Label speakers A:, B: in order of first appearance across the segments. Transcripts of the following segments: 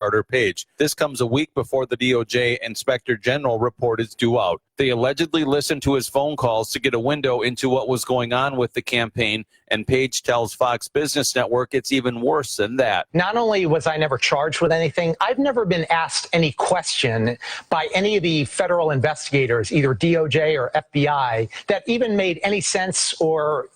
A: Carter Page. This comes a week before the DOJ Inspector General report is due out. They allegedly listened to his phone calls to get a window into what was going on with the campaign, and Page tells Fox Business Network it's even worse than that.
B: Not only was I never charged with anything, I've never been asked any question by any of the federal investigators, either DOJ or FBI, that even made any sense or,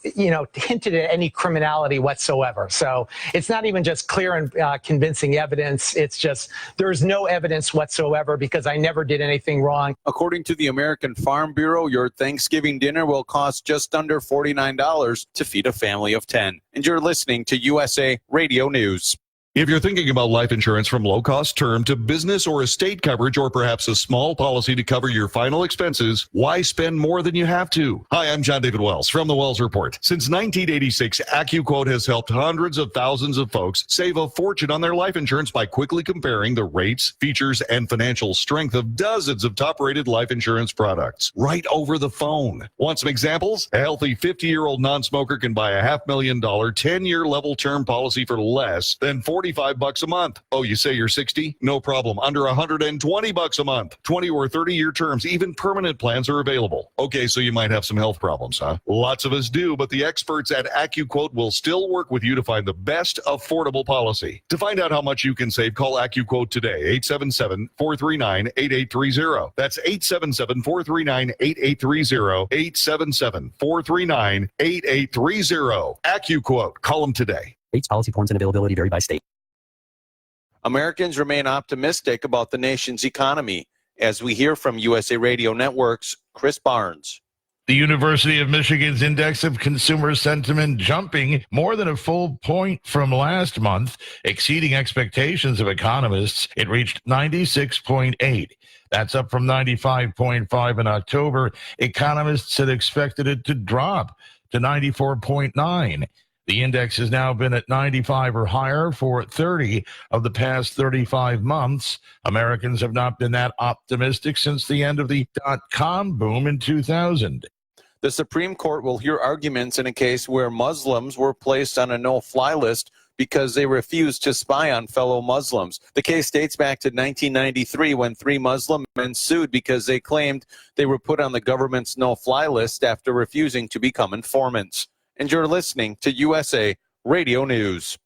B: hinted at any criminality whatsoever. So it's not even just clear and convincing evidence. It's just there's no evidence whatsoever because I never did anything wrong.
A: According to the American Farm Bureau, your Thanksgiving dinner will cost just under $49 to feed a family of 10. And you're listening to USA Radio News.
C: If you're thinking about life insurance from low-cost term to business or estate coverage, or perhaps a small policy to cover your final expenses, why spend more than you have to? Hi, I'm John David Wells from The Wells Report. Since 1986, AccuQuote has helped hundreds of thousands of folks save a fortune on their life insurance by quickly comparing the rates, features, and financial strength of dozens of top-rated life insurance products right over the phone. Want some examples? A healthy 50-year-old non-smoker can buy a $500,000 10-year level term policy for less than $45 a month. Oh, you say you're 60? No problem. Under $120 a month. 20 or 30-year terms, even permanent plans are available. Okay, so you might have some health problems, huh? Lots of us do, but the experts at AccuQuote will still work with you to find the best affordable policy. To find out how much you can save, call AccuQuote today, 877-439-8830. That's 877-439-8830, 877-439-8830. AccuQuote. Call them today.
D: Rates, policy forms, and availability vary by state.
A: Americans remain optimistic about the nation's economy, as we hear from USA Radio Network's Chris Barnes.
E: The University of Michigan's Index of Consumer Sentiment jumping more than a full point from last month, exceeding expectations of economists. It reached 96.8. That's up from 95.5 in October. Economists had expected it to drop to 94.9. The index has now been at 95 or higher for 30 of the past 35 months. Americans have not been that optimistic since the end of the dot-com boom in 2000.
A: The Supreme Court will hear arguments in a case where Muslims were placed on a no-fly list because they refused to spy on fellow Muslims. The case dates back to 1993 when 3 Muslim men sued because they claimed they were put on the government's no-fly list after refusing to become informants. And you're listening to USA Radio News.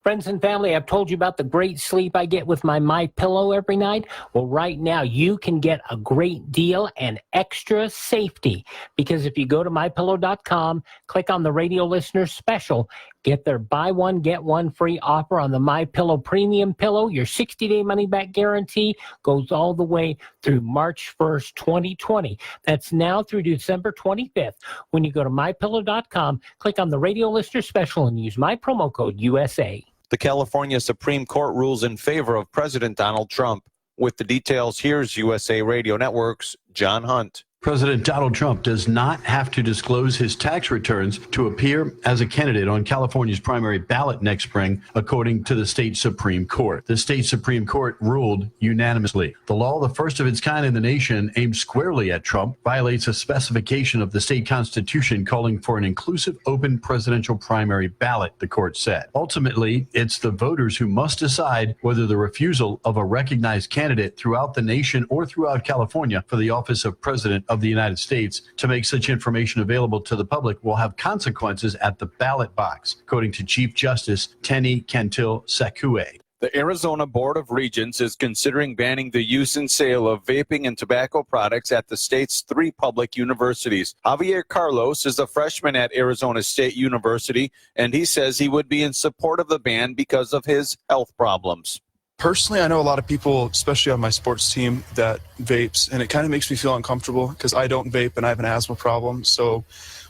F: Friends and family, I've told you about the great sleep I get with my MyPillow every night. Well, right now you can get a great deal and extra safety, because if you go to MyPillow.com, click on the radio listener special, get their buy one, get one free offer on the MyPillow Premium Pillow. Your 60-day money-back guarantee goes all the way through March 1st, 2020. That's now through December 25th. When you go to MyPillow.com, click on the radio listener special and use my promo code USA.
A: The California Supreme Court rules in favor of President Donald Trump. With the details, here's USA Radio Network's John Hunt.
G: President Donald Trump does not have to disclose his tax returns to appear as a candidate on California's primary ballot next spring, according to the state Supreme Court. The state Supreme Court ruled unanimously. The law, the first of its kind in the nation, aimed squarely at Trump, violates a specification of the state constitution calling for an inclusive, open presidential primary ballot, the court said. Ultimately, it's the voters who must decide whether the refusal of a recognized candidate throughout the nation or throughout California for the office of president of the United States to make such information available to the public will have consequences at the ballot box, according to Chief Justice Tenny Cantil Sakue.
A: The Arizona Board of Regents is considering banning the use and sale of vaping and tobacco products at the state's 3 public universities. Javier Carlos is a freshman at Arizona State University, and he says he would be in support of the ban because of his health problems.
H: Personally, I know a lot of people, especially on my sports team, that vapes, and it kind of makes me feel uncomfortable because I don't vape and I have an asthma problem. So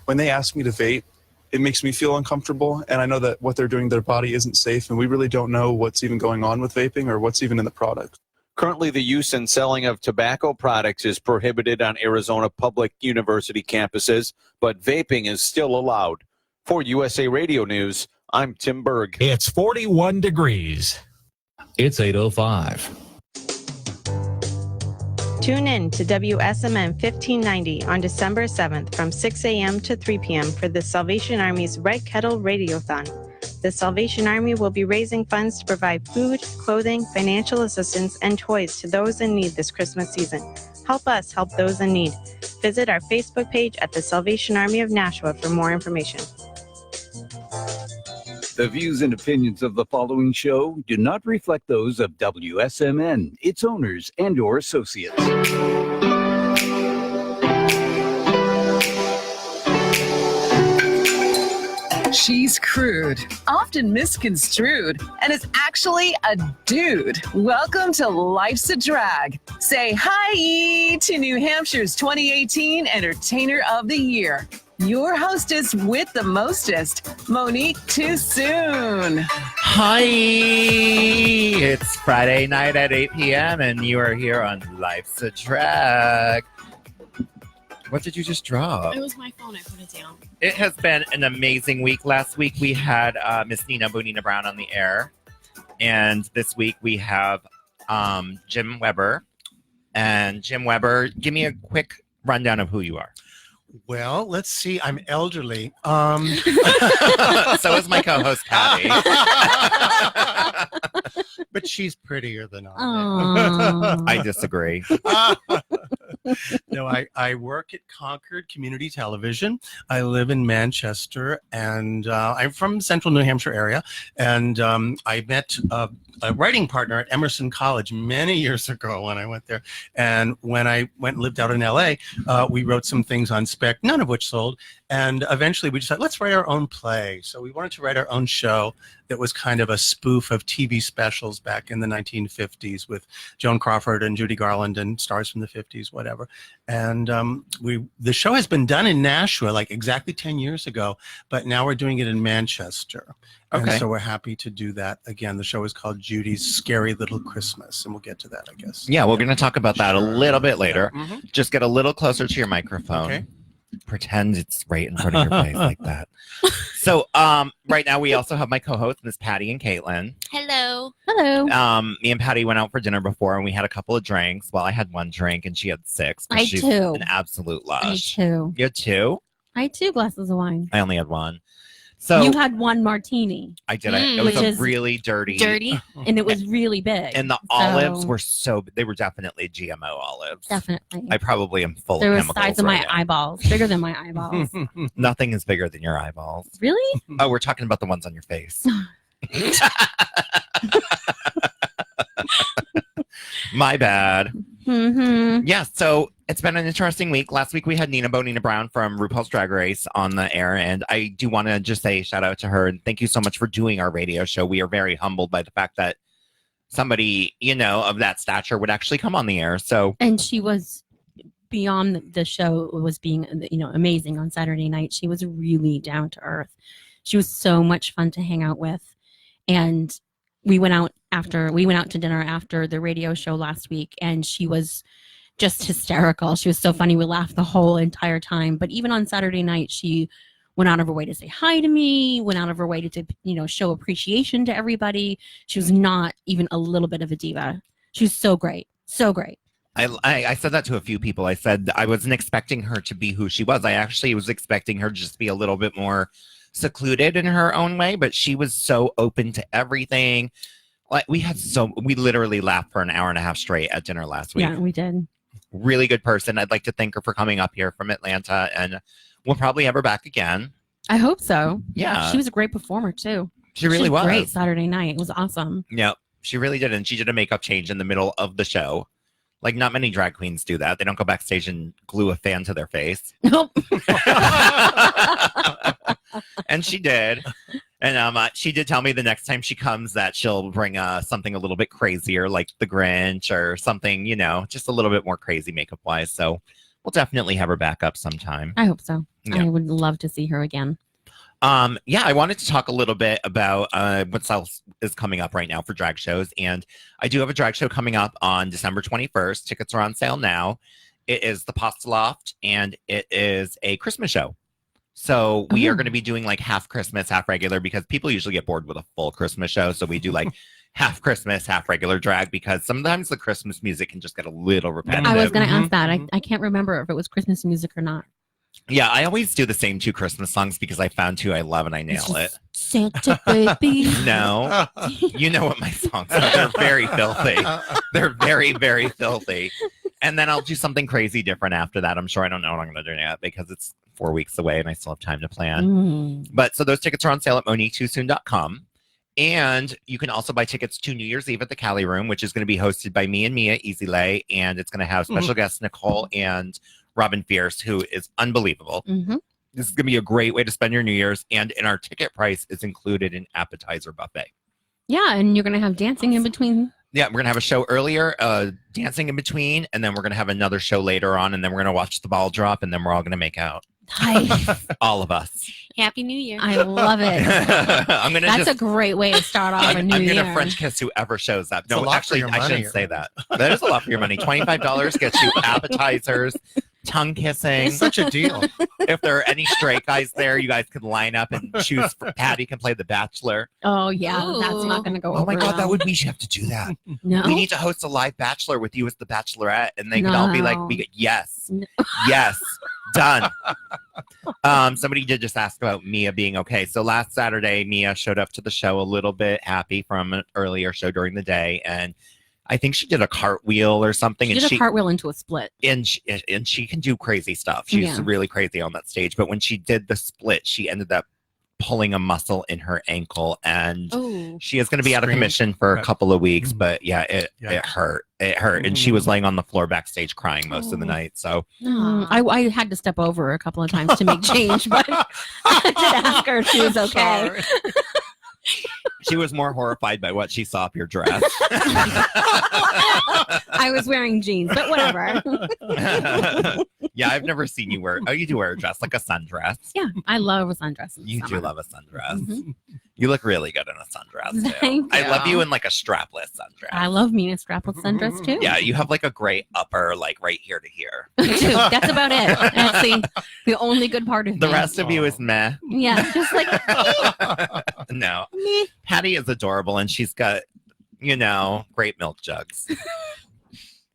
H: when they ask me to vape, it makes me feel uncomfortable, and I know that what they're doing to their body isn't safe, and we really don't know what's even going on with vaping or what's even in the product.
A: Currently, the use and selling of tobacco products is prohibited on Arizona public university campuses, but vaping is still allowed. For USA Radio News, I'm Tim Berg.
I: It's 41 degrees. It's 8:05.
J: Tune in to WSMN 1590 on December 7th from 6 a.m. to 3 p.m. for the Salvation Army's Red Kettle Radiothon. The Salvation Army will be raising funds to provide food, clothing, financial assistance, and toys to those in need this Christmas season. Help us help those in need. Visit our Facebook page at the Salvation Army of Nashua for more information.
K: The views and opinions of the following show do not reflect those of WSMN, its owners, and/or associates.
L: She's crude, often misconstrued, and is actually a dude. Welcome to Life's a Drag. Say hi to New Hampshire's 2018 Entertainer of the Year. Your hostess with the mostest, Monique Too Soon.
M: Hi, it's Friday night at 8 p.m. and you are here on Life's a Drag. What did you just drop?
N: It was my phone. I put it down.
M: It has been an amazing week. Last week we had Miss Nina Bonina Brown on the air. And this week we have Jim Weber. And Jim Weber, give me a quick rundown of who you are.
O: Well, let's see. I'm elderly.
M: So is my co-host, Patty.
O: But she's prettier than I am.
M: I disagree.
O: No, I work at Concord Community Television. I live in Manchester, and I'm from Central New Hampshire area. And I met a writing partner at Emerson College many years ago when I went there. And when I went and lived out in LA, we wrote some things on spec, none of which sold. And eventually we decided, let's write our own play. So we wanted to write our own show that was kind of a spoof of TV specials back in the 1950s with Joan Crawford and Judy Garland and stars from the 50s, whatever. And the show has been done in Nashua like exactly 10 years ago, but now we're doing it in Manchester.
M: Okay.
O: And so we're happy to do that again. The show is called Judy's Scary Little Christmas, and we'll get to that, I guess.
M: Yeah, we're going to talk about that a little bit later.
O: Yeah. Mm-hmm.
M: Just get a little closer to your microphone.
O: Okay.
M: Pretend it's right in front of your face like that. So right now we also have my co-hosts, Miss Patty and Caitlin.
N: Hello. Hello.
M: Me and Patty went out for dinner before and we had a couple of drinks. Well, I had one drink and she had 6.
N: I
M: she's
N: too.
M: An absolute lush.
N: I too.
M: You had 2?
N: I had 2 glasses of wine.
M: I only had 1. So
N: you had 1 martini.
M: I did. It was a really dirty.
N: And it was really big.
M: And the olives were they were definitely GMO olives.
N: Definitely.
M: I probably am full
N: They
M: of
N: were the
M: chemicals.
N: size of my
M: right now.
N: eyeballs. Bigger than my eyeballs.
M: Nothing is bigger than your eyeballs.
N: Really?
M: Oh, we're talking about the ones on your face. My bad.
N: Mm-hmm.
M: Yeah, so it's been an interesting week. Last week we had Nina Bonina Brown from RuPaul's Drag Race on the air, and I do want to just say shout out to her and thank you so much for doing our radio show. We are very humbled by the fact that somebody, of that stature would actually come on the air. So,
N: And she was beyond the show was being, amazing on Saturday night. She was really down to earth. She was so much fun to hang out with. And we went out to dinner after the radio show last week, and she was just hysterical. She was so funny. We laughed the whole entire time. But even on Saturday night, she went out of her way to say hi to me, went out of her way to show appreciation to everybody. She was not even a little bit of a diva. She was so great. So great.
M: I said that to a few people. I said I wasn't expecting her to be who she was. I actually was expecting her to just be a little bit more secluded in her own way, but she was so open to everything. Like we literally laughed for an hour and a half straight at dinner last week.
N: Yeah, we did.
M: Really good person. I'd like to thank her for coming up here from Atlanta, and we'll probably have her back again.
N: I hope so.
M: Yeah.
N: She was a great performer too.
M: She really was.
N: Great Saturday night. It was awesome.
M: Yeah, she really did. And she did a makeup change in the middle of the show. Like not many drag queens do that. They don't go backstage and glue a fan to their face.
N: Nope.
M: And she did. And she did tell me the next time she comes that she'll bring something a little bit crazier, like the Grinch or something, just a little bit more crazy makeup-wise. So we'll definitely have her back up sometime.
N: I hope so.
M: Yeah.
N: I would love to see her again.
M: I wanted to talk a little bit about what else is coming up right now for drag shows. And I do have a drag show coming up on December 21st. Tickets are on sale now. It is the Pasta Loft, and it is a Christmas show. So we are going to be doing like half Christmas, half regular, because people usually get bored with a full Christmas show. So we do like half Christmas, half regular drag, because sometimes the Christmas music can just get a little repetitive.
N: I was going to ask that. I can't remember if it was Christmas music or not.
M: Yeah, I always do the same 2 Christmas songs because I found 2 I love and I nail it.
N: Santa baby.
M: No, you know what my songs are. They're very filthy. They're very, very filthy. And then I'll do something crazy different after that. I'm sure I don't know what I'm going to do yet because it's 4 weeks away and I still have time to plan. But so those tickets are on sale at MoniqueTooSoon.com. And you can also buy tickets to New Year's Eve at the Cali Room, which is going to be hosted by me and Mia Easylay. And it's going to have special guests Nicole and Robin Fierce, who is unbelievable. This is going to be a great way to spend your New Year's. And in our ticket price is included an appetizer buffet.
N: Yeah, and you're going to have dancing in between.
M: Yeah, we're going to have a show earlier, dancing in between, and then we're going to have another show later on, and then we're going to watch the ball drop, and then we're all going to make out.
N: Nice.
M: All of us.
N: Happy New Year. I love it. That's a great way to start off a new year.
M: I'm going to French kiss whoever shows up. No, actually, I
O: money.
M: shouldn't say that. That is a lot for your money. $25 gets you appetizers, tongue kissing.
O: It's such a deal.
M: If there are any straight guys there, you guys can line up and choose. Patty can play The Bachelor.
N: Oh, yeah. That's not going to go over.
M: Oh, my God.
N: well.
M: We should have to do that.
N: No.
M: We need to host a live Bachelor with you as the Bachelorette, and they could all be like, yes, yes, done. Somebody did just ask about Mia being okay. So last Saturday, Mia showed up to the show a little bit happy from an earlier show during the day, and I think she did a cartwheel or something.
N: She did a cartwheel into a split.
M: And she can do crazy stuff. She's really crazy on that stage. But when she did the split, she ended up pulling a muscle in her ankle, and she is going to be out of commission for a couple of weeks. But yeah, it hurt. It hurt, and she was laying on the floor backstage crying most of the night. So
N: I had to step over a couple of times to make change, but I did ask her if she was okay.
M: she was more horrified by what she saw up your dress.
N: I was wearing jeans, but whatever.
M: Yeah, I've never seen you wear. Oh, you do wear a dress, like a sundress.
N: Yeah, I love a sundress.
M: You do love a sundress. You look really good in a sundress. Too.
N: Thank
M: I
N: you.
M: love you in like a strapless sundress.
N: I love me in a strapless sundress too.
M: Yeah, you have like a great upper, like right here to here.
N: That's about it. That's the only good part of
M: The
N: me.
M: rest of you is meh.
N: Yeah, just like
M: No. Patty is adorable, and she's got, great milk jugs.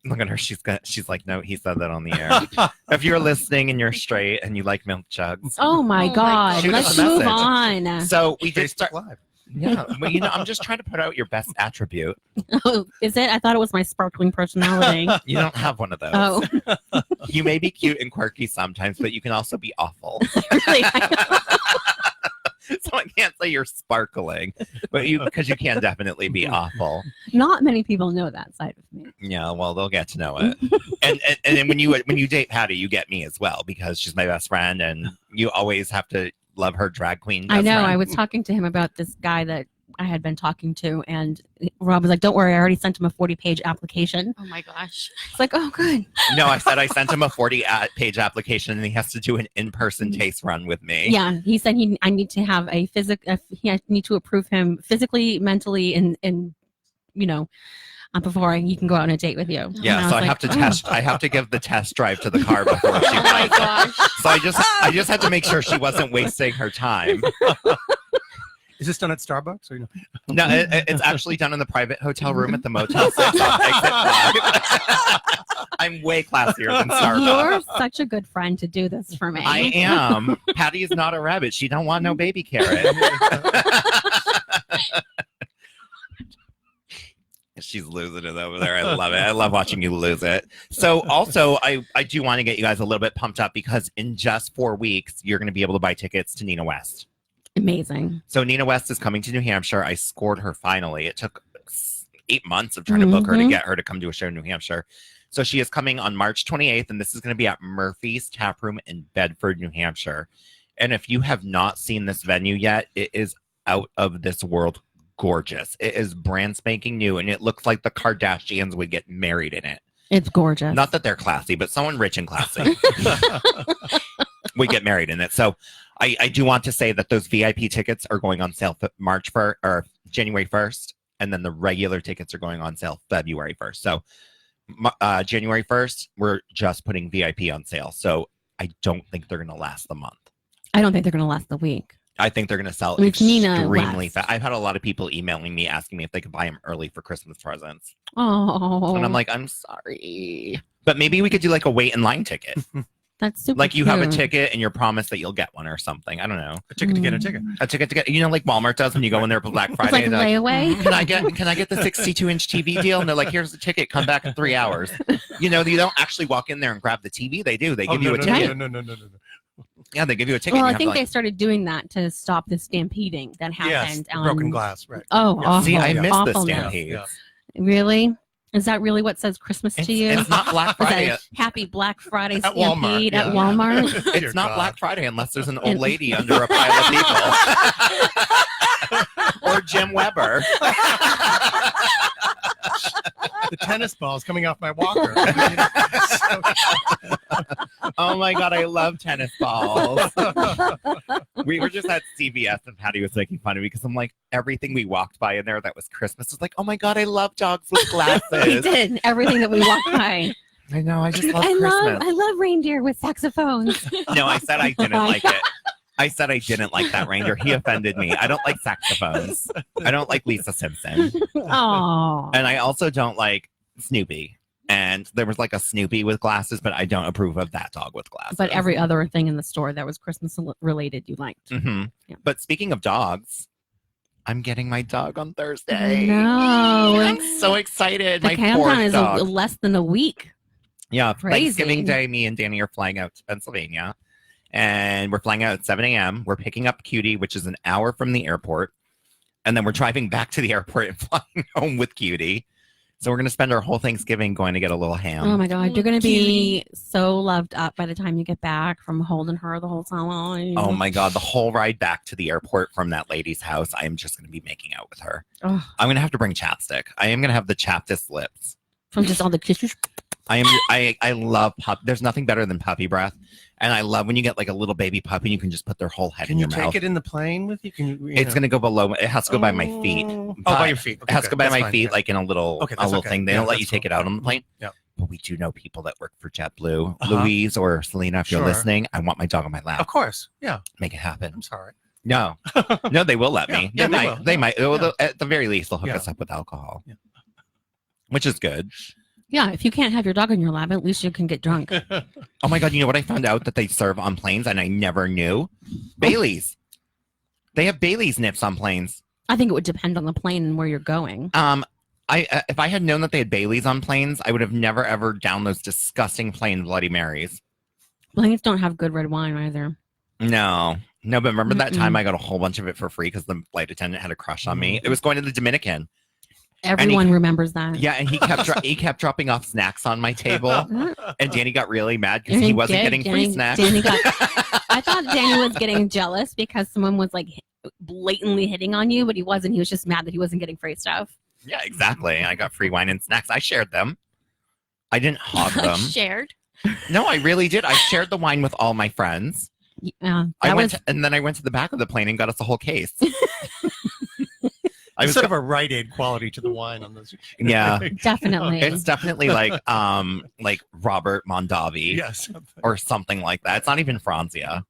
M: Look at her. She's like, no, he said that on the air. If you're listening and you're straight and you like milk jugs.
N: Oh my God.
M: Shoot us
N: Let's
M: a
N: move
M: message.
N: on.
M: So we did start live. Yeah, but I'm just trying to put out your best attribute.
N: Oh, is it? I thought it was my sparkling personality.
M: You don't have one of those.
N: Oh.
M: You may be cute and quirky sometimes, but you can also be awful.
N: Really?
M: So I can't say you're sparkling, but because you can definitely be awful.
N: Not many people know that side of me.
M: Yeah, well, they'll get to know it. and then when you date Patty, you get me as well because she's my best friend, and you always have to love her drag queen.
N: I know.
M: Friend.
N: I was talking to him about this guy that I had been talking to, and Rob was like, "Don't worry, I already sent him a 40-page application."
P: Oh my gosh!
N: It's like, oh, good.
M: No, I said I sent him a 40-page application, and he has to do an in-person taste run with me.
N: Yeah, he said I need to have I need to approve him physically, mentally, and before he can go out on a date with you.
M: Yeah, so I have to test. I have to give the test drive to the car before she.
P: Oh my gosh!
M: So I just had to make sure she wasn't wasting her time.
O: Is this done at Starbucks or no?
M: No, it's actually done in the private hotel room at the Motel 6 off Exit 5. I'm way classier than Starbucks.
N: You're such a good friend to do this for me.
M: I am. Patty is not a rabbit. She don't want no baby carrot. She's losing it over there. I love it. I love watching you lose it. So also, I do want to get you guys a little bit pumped up because in just 4 weeks, you're going to be able to buy tickets to Nina West.
N: Amazing.
M: So Nina West is coming to New Hampshire. I scored her finally. It took 8 months of trying to book her to get her to come to a show in New Hampshire. So she is coming on March 28th, and this is going to be at Murphy's Tap Room in Bedford, New Hampshire. And if you have not seen this venue yet, it is out of this world gorgeous. It is brand spanking new, and it looks like the Kardashians would get married in it.
N: It's gorgeous.
M: Not that they're classy, but someone rich and classy would get married in it. So I do want to say that those VIP tickets are going on sale March 1st or January 1st, and then the regular tickets are going on sale February 1st. So January 1st, we're just putting VIP on sale. So I don't think they're going to last the month.
N: I don't think they're going to last the week.
M: I think they're going to sell
N: With Nina
M: extremely
N: West.
M: fast. I've had a lot of people emailing me asking me if they could buy them early for Christmas presents.
N: Oh.
M: And I'm like, I'm sorry. But maybe we could do like a wait in line ticket.
N: That's super
M: Like you have a
N: cute.
M: ticket and you're promised that you'll get one or something. I don't know.
O: A ticket to get a ticket.
M: A ticket to get, like Walmart does when you go in there for Black Friday.
N: like
M: and they're
N: layaway?
M: Can I get the 62-inch TV deal? And they're like, here's the ticket. Come back in 3 hours. You don't actually walk in there and grab the TV. They do. They give you a ticket.
O: No.
M: Yeah, they give you a ticket.
N: Well,
M: and
N: I
M: you
N: think
M: have
N: they
M: to,
N: started doing that to stop the stampeding that happened.
O: Yes, broken glass, right.
N: Oh,
O: Yeah.
N: awful.
M: See, I miss the
N: awfulness.
M: stampedes.
O: Yeah.
N: Really? Is that really what says Christmas to you?
M: It's not Black
N: Is that
M: Friday.
N: a happy Black Friday
O: At Walmart,
N: stampede
O: yeah.
N: at Walmart?
O: Dear
M: It's not
O: God.
M: Black Friday unless there's an old lady under a pile of people. Or Jim Weber.
O: The tennis ball's coming off my walker.
M: Oh my God, I love tennis balls. We were just at CVS and Patty was making fun of me because I'm like, everything we walked by in there that was Christmas was like, oh my God, I love dogs with
N: We
M: glasses.
N: did everything that we walked by.
M: I know, I just love
N: I
M: Christmas.
N: love reindeer with saxophones.
M: No, I said I didn't like it. I said I didn't like that reindeer. He offended me. I don't like saxophones. I don't like Lisa Simpson.
N: Oh,
M: And I also don't like Snoopy. And there was like a Snoopy with glasses, but I don't approve of that dog with glasses.
N: but every other thing in the store that was Christmas related, you liked.
M: hmm
N: Yeah.
M: But speaking of dogs, I'm getting my dog on Thursday.
N: No,
M: I'm so excited.
N: the
M: My
N: countdown
M: poor
N: is
M: dog.
N: less than a week.
M: Yeah,
N: Crazy.
M: Thanksgiving Day, me and Danny are flying out to Pennsylvania. And we're flying out at 7 a.m. We're picking up Cutie, which is an hour from the airport. And then we're driving back to the airport and flying home with Cutie. So we're going to spend our whole Thanksgiving going to get a little ham.
N: Oh my God, you're gonna be so loved up by the time you get back from holding her the whole time.
M: Oh my God, the whole ride back to the airport from that lady's house, I am just going to be making out with her.
N: Oh,
M: I'm going to have to bring chapstick. I am going to have the chappedest lips.
N: from just all the kisses.
M: I love pup. There's nothing better than puppy breath. And I love when you get like a little baby puppy and you can just put their whole head
O: Can
M: in
O: you
M: your
O: take
M: mouth.
O: it in the plane with you? Can you?
M: It's going to go below. It has to go by my feet.
O: Oh, by your feet.
M: It has to go by
O: That's
M: my
O: fine,
M: feet,
O: yeah.
M: like in a little,
O: Okay,
M: a
O: that's
M: little
O: okay.
M: thing. They
O: Yeah,
M: don't let you
O: that's
M: take it out on the plane.
O: Yeah.
M: But we do know people that work for JetBlue.
O: Uh-huh.
M: Louise or Selena, if you're
O: Sure.
M: listening, I want my dog on my lap.
O: Of course. Yeah.
M: Make it happen.
O: I'm sorry.
M: No, no, they will let me.
O: Yeah,
M: they
O: they
M: might.
O: will.
M: They might.
O: Yeah.
M: At the very least, they'll hook
O: Yeah.
M: us up with alcohol,
O: Yeah.
M: which is good.
N: Yeah, if you can't have your dog in your lap, at least you can get drunk.
M: Oh my God, you know what I found out that they serve on planes and I never knew? Bailey's. They have Bailey's nips on planes.
N: I think it would depend on the plane and where you're going.
M: If I had known that they had Bailey's on planes, I would have never ever down those disgusting plain Bloody Marys.
N: Planes don't have good red wine either.
M: No, but remember that
N: Mm-mm.
M: time I got a whole bunch of it for free because the flight attendant had a crush on me? It was going to the Dominican.
N: Everyone remembers that.
M: Yeah, and he kept dropping off snacks on my table, and Danny got really mad because
N: And
M: he
N: he
M: wasn't
N: did.
M: getting free snacks.
N: Danny I thought Danny was getting jealous because someone was like blatantly hitting on you, but he wasn't. He was just mad that he wasn't getting free stuff.
M: Yeah, exactly. I got free wine and snacks. I shared them. I didn't hog them.
N: Shared.
M: No, I really did. I shared the wine with all my friends.
N: Yeah,
M: And then I went to the back of the plane and got us a whole case.
O: There's sort of a Rite Aid quality to the wine on this.
M: Yeah.
N: Definitely.
M: It's definitely like Robert Mondavi.
O: Yes.
M: Or something like that. It's not even Franzia.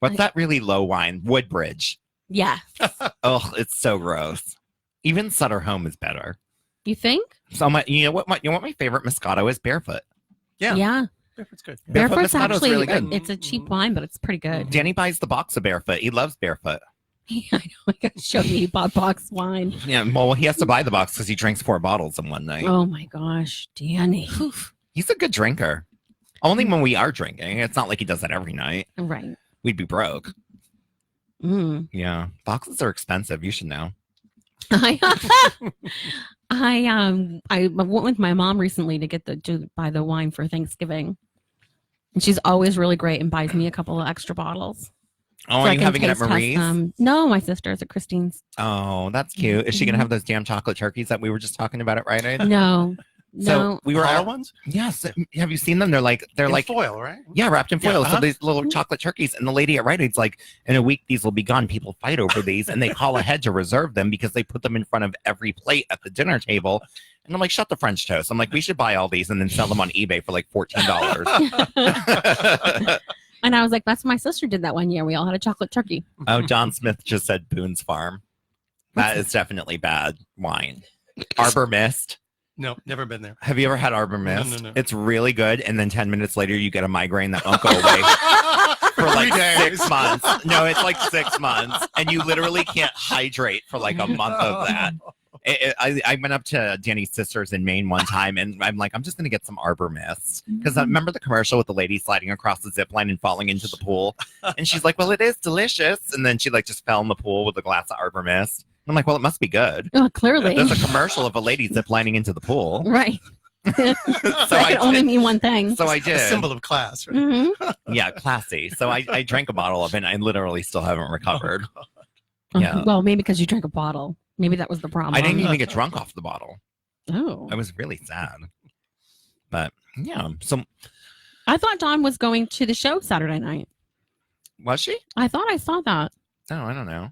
M: What's that really low wine? Woodbridge.
N: Yeah.
M: Oh, it's so gross. Even Sutter Home is better.
N: You think?
M: So you know what my favorite Moscato is? Barefoot.
O: Yeah.
N: Yeah.
O: Barefoot's good.
N: Barefoot's
M: Moscato is
N: actually
M: really good.
N: it's a cheap wine, but it's pretty good.
M: Danny buys the box of Barefoot. He loves Barefoot.
N: Yeah, I know. I got to show me he bought box wine.
M: Yeah, well, he has to buy the box because he drinks 4 bottles in one night.
N: Oh my gosh, Danny.
M: He's a good drinker. Only when we are drinking. It's not like he does that every night.
N: Right.
M: We'd be broke.
N: Mm.
M: Yeah. Boxes are expensive. You should know.
N: I went with my mom recently to buy the wine for Thanksgiving, and she's always really great and buys me a couple of extra bottles.
M: Oh,
N: so
M: are
N: I
M: you
N: can
M: having it at
N: taste test
M: Marie's?
N: them. No, my sister's at Christine's.
M: Oh, that's cute. Is she going to have those damn chocolate turkeys that we were just talking about at Rite Aid?
N: No.
M: So
N: No.
M: we were
O: Hollow
M: out.
O: ones?
M: Yes. Have you seen them? They're like
O: In foil, right?
M: Yeah, wrapped in foil.
O: Yeah, uh-huh.
M: So these little chocolate turkeys, and the lady at Rite Aid's like, in a week these will be gone. People fight over these, and they call ahead to reserve them because they put them in front of every plate at the dinner table. And I'm like, shut the French toast. I'm like, we should buy all these and then sell them on eBay for like $14.
N: And I was like, that's what my sister did that one year. We all had a chocolate turkey.
M: Oh, John Smith just said Boone's Farm. That is definitely bad wine. Arbor Mist.
O: No, never been there.
M: Have you ever had Arbor Mist?
O: No.
M: It's really good, and then 10 minutes later, you get a migraine that won't go away for like 6 months. No, it's like 6 months, and you literally can't hydrate for like a month of that. I went up to Danny's sister's in Maine one time, and I'm like, I'm just going to get some Arbor Mist. Because I remember the commercial with the lady sliding across the zip line and falling into the pool. And she's like, well, it is delicious. And then she like just fell in the pool with a glass of Arbor Mist. I'm like, well, it must be good.
N: Oh, clearly.
M: There's a commercial of a lady ziplining into the pool.
N: Right. That can only mean one thing.
M: So I did.
O: A symbol of class, right?
N: Mm-hmm.
M: Yeah, classy. So I drank a bottle of it, and I literally still haven't recovered.
N: Oh,
M: Yeah.
N: well, maybe because you drank a bottle. Maybe that was the problem.
M: I didn't even get drunk off the bottle.
N: Oh.
M: I was really sad. But yeah, so
N: I thought Dawn was going to the show Saturday night.
M: was she?
N: I thought I saw that.
M: Oh, I don't know.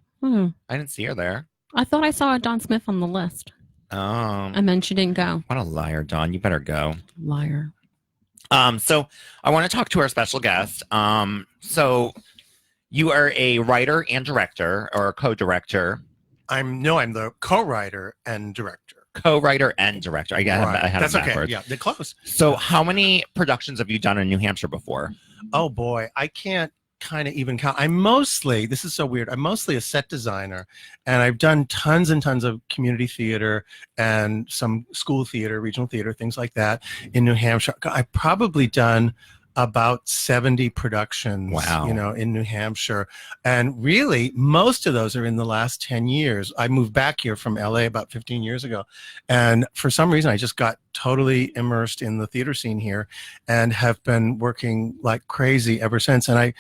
M: I didn't see her there.
N: I thought I saw Dawn Smith on the list.
M: Oh.
N: And then she didn't go.
M: What a liar, Dawn. You better go.
N: Liar.
M: So I want to talk to our special guest. So you are a writer and director, or a co-director.
O: I'm the co-writer and director.
M: Co-writer and director. I had
O: That's
M: it
O: okay.
M: backwards.
O: Yeah, they're close.
M: So how many productions have you done in New Hampshire before?
O: Oh boy, I can't kind of even count. This is so weird. I'm mostly a set designer, and I've done tons and tons of community theater and some school theater, regional theater, things like that in New Hampshire. I've probably done about 70 productions,
M: Wow.
O: In New Hampshire. And really, most of those are in the last 10 years. I moved back here from LA about 15 years ago. And for some reason, I just got totally immersed in the theater scene here and have been working like crazy ever since. And I,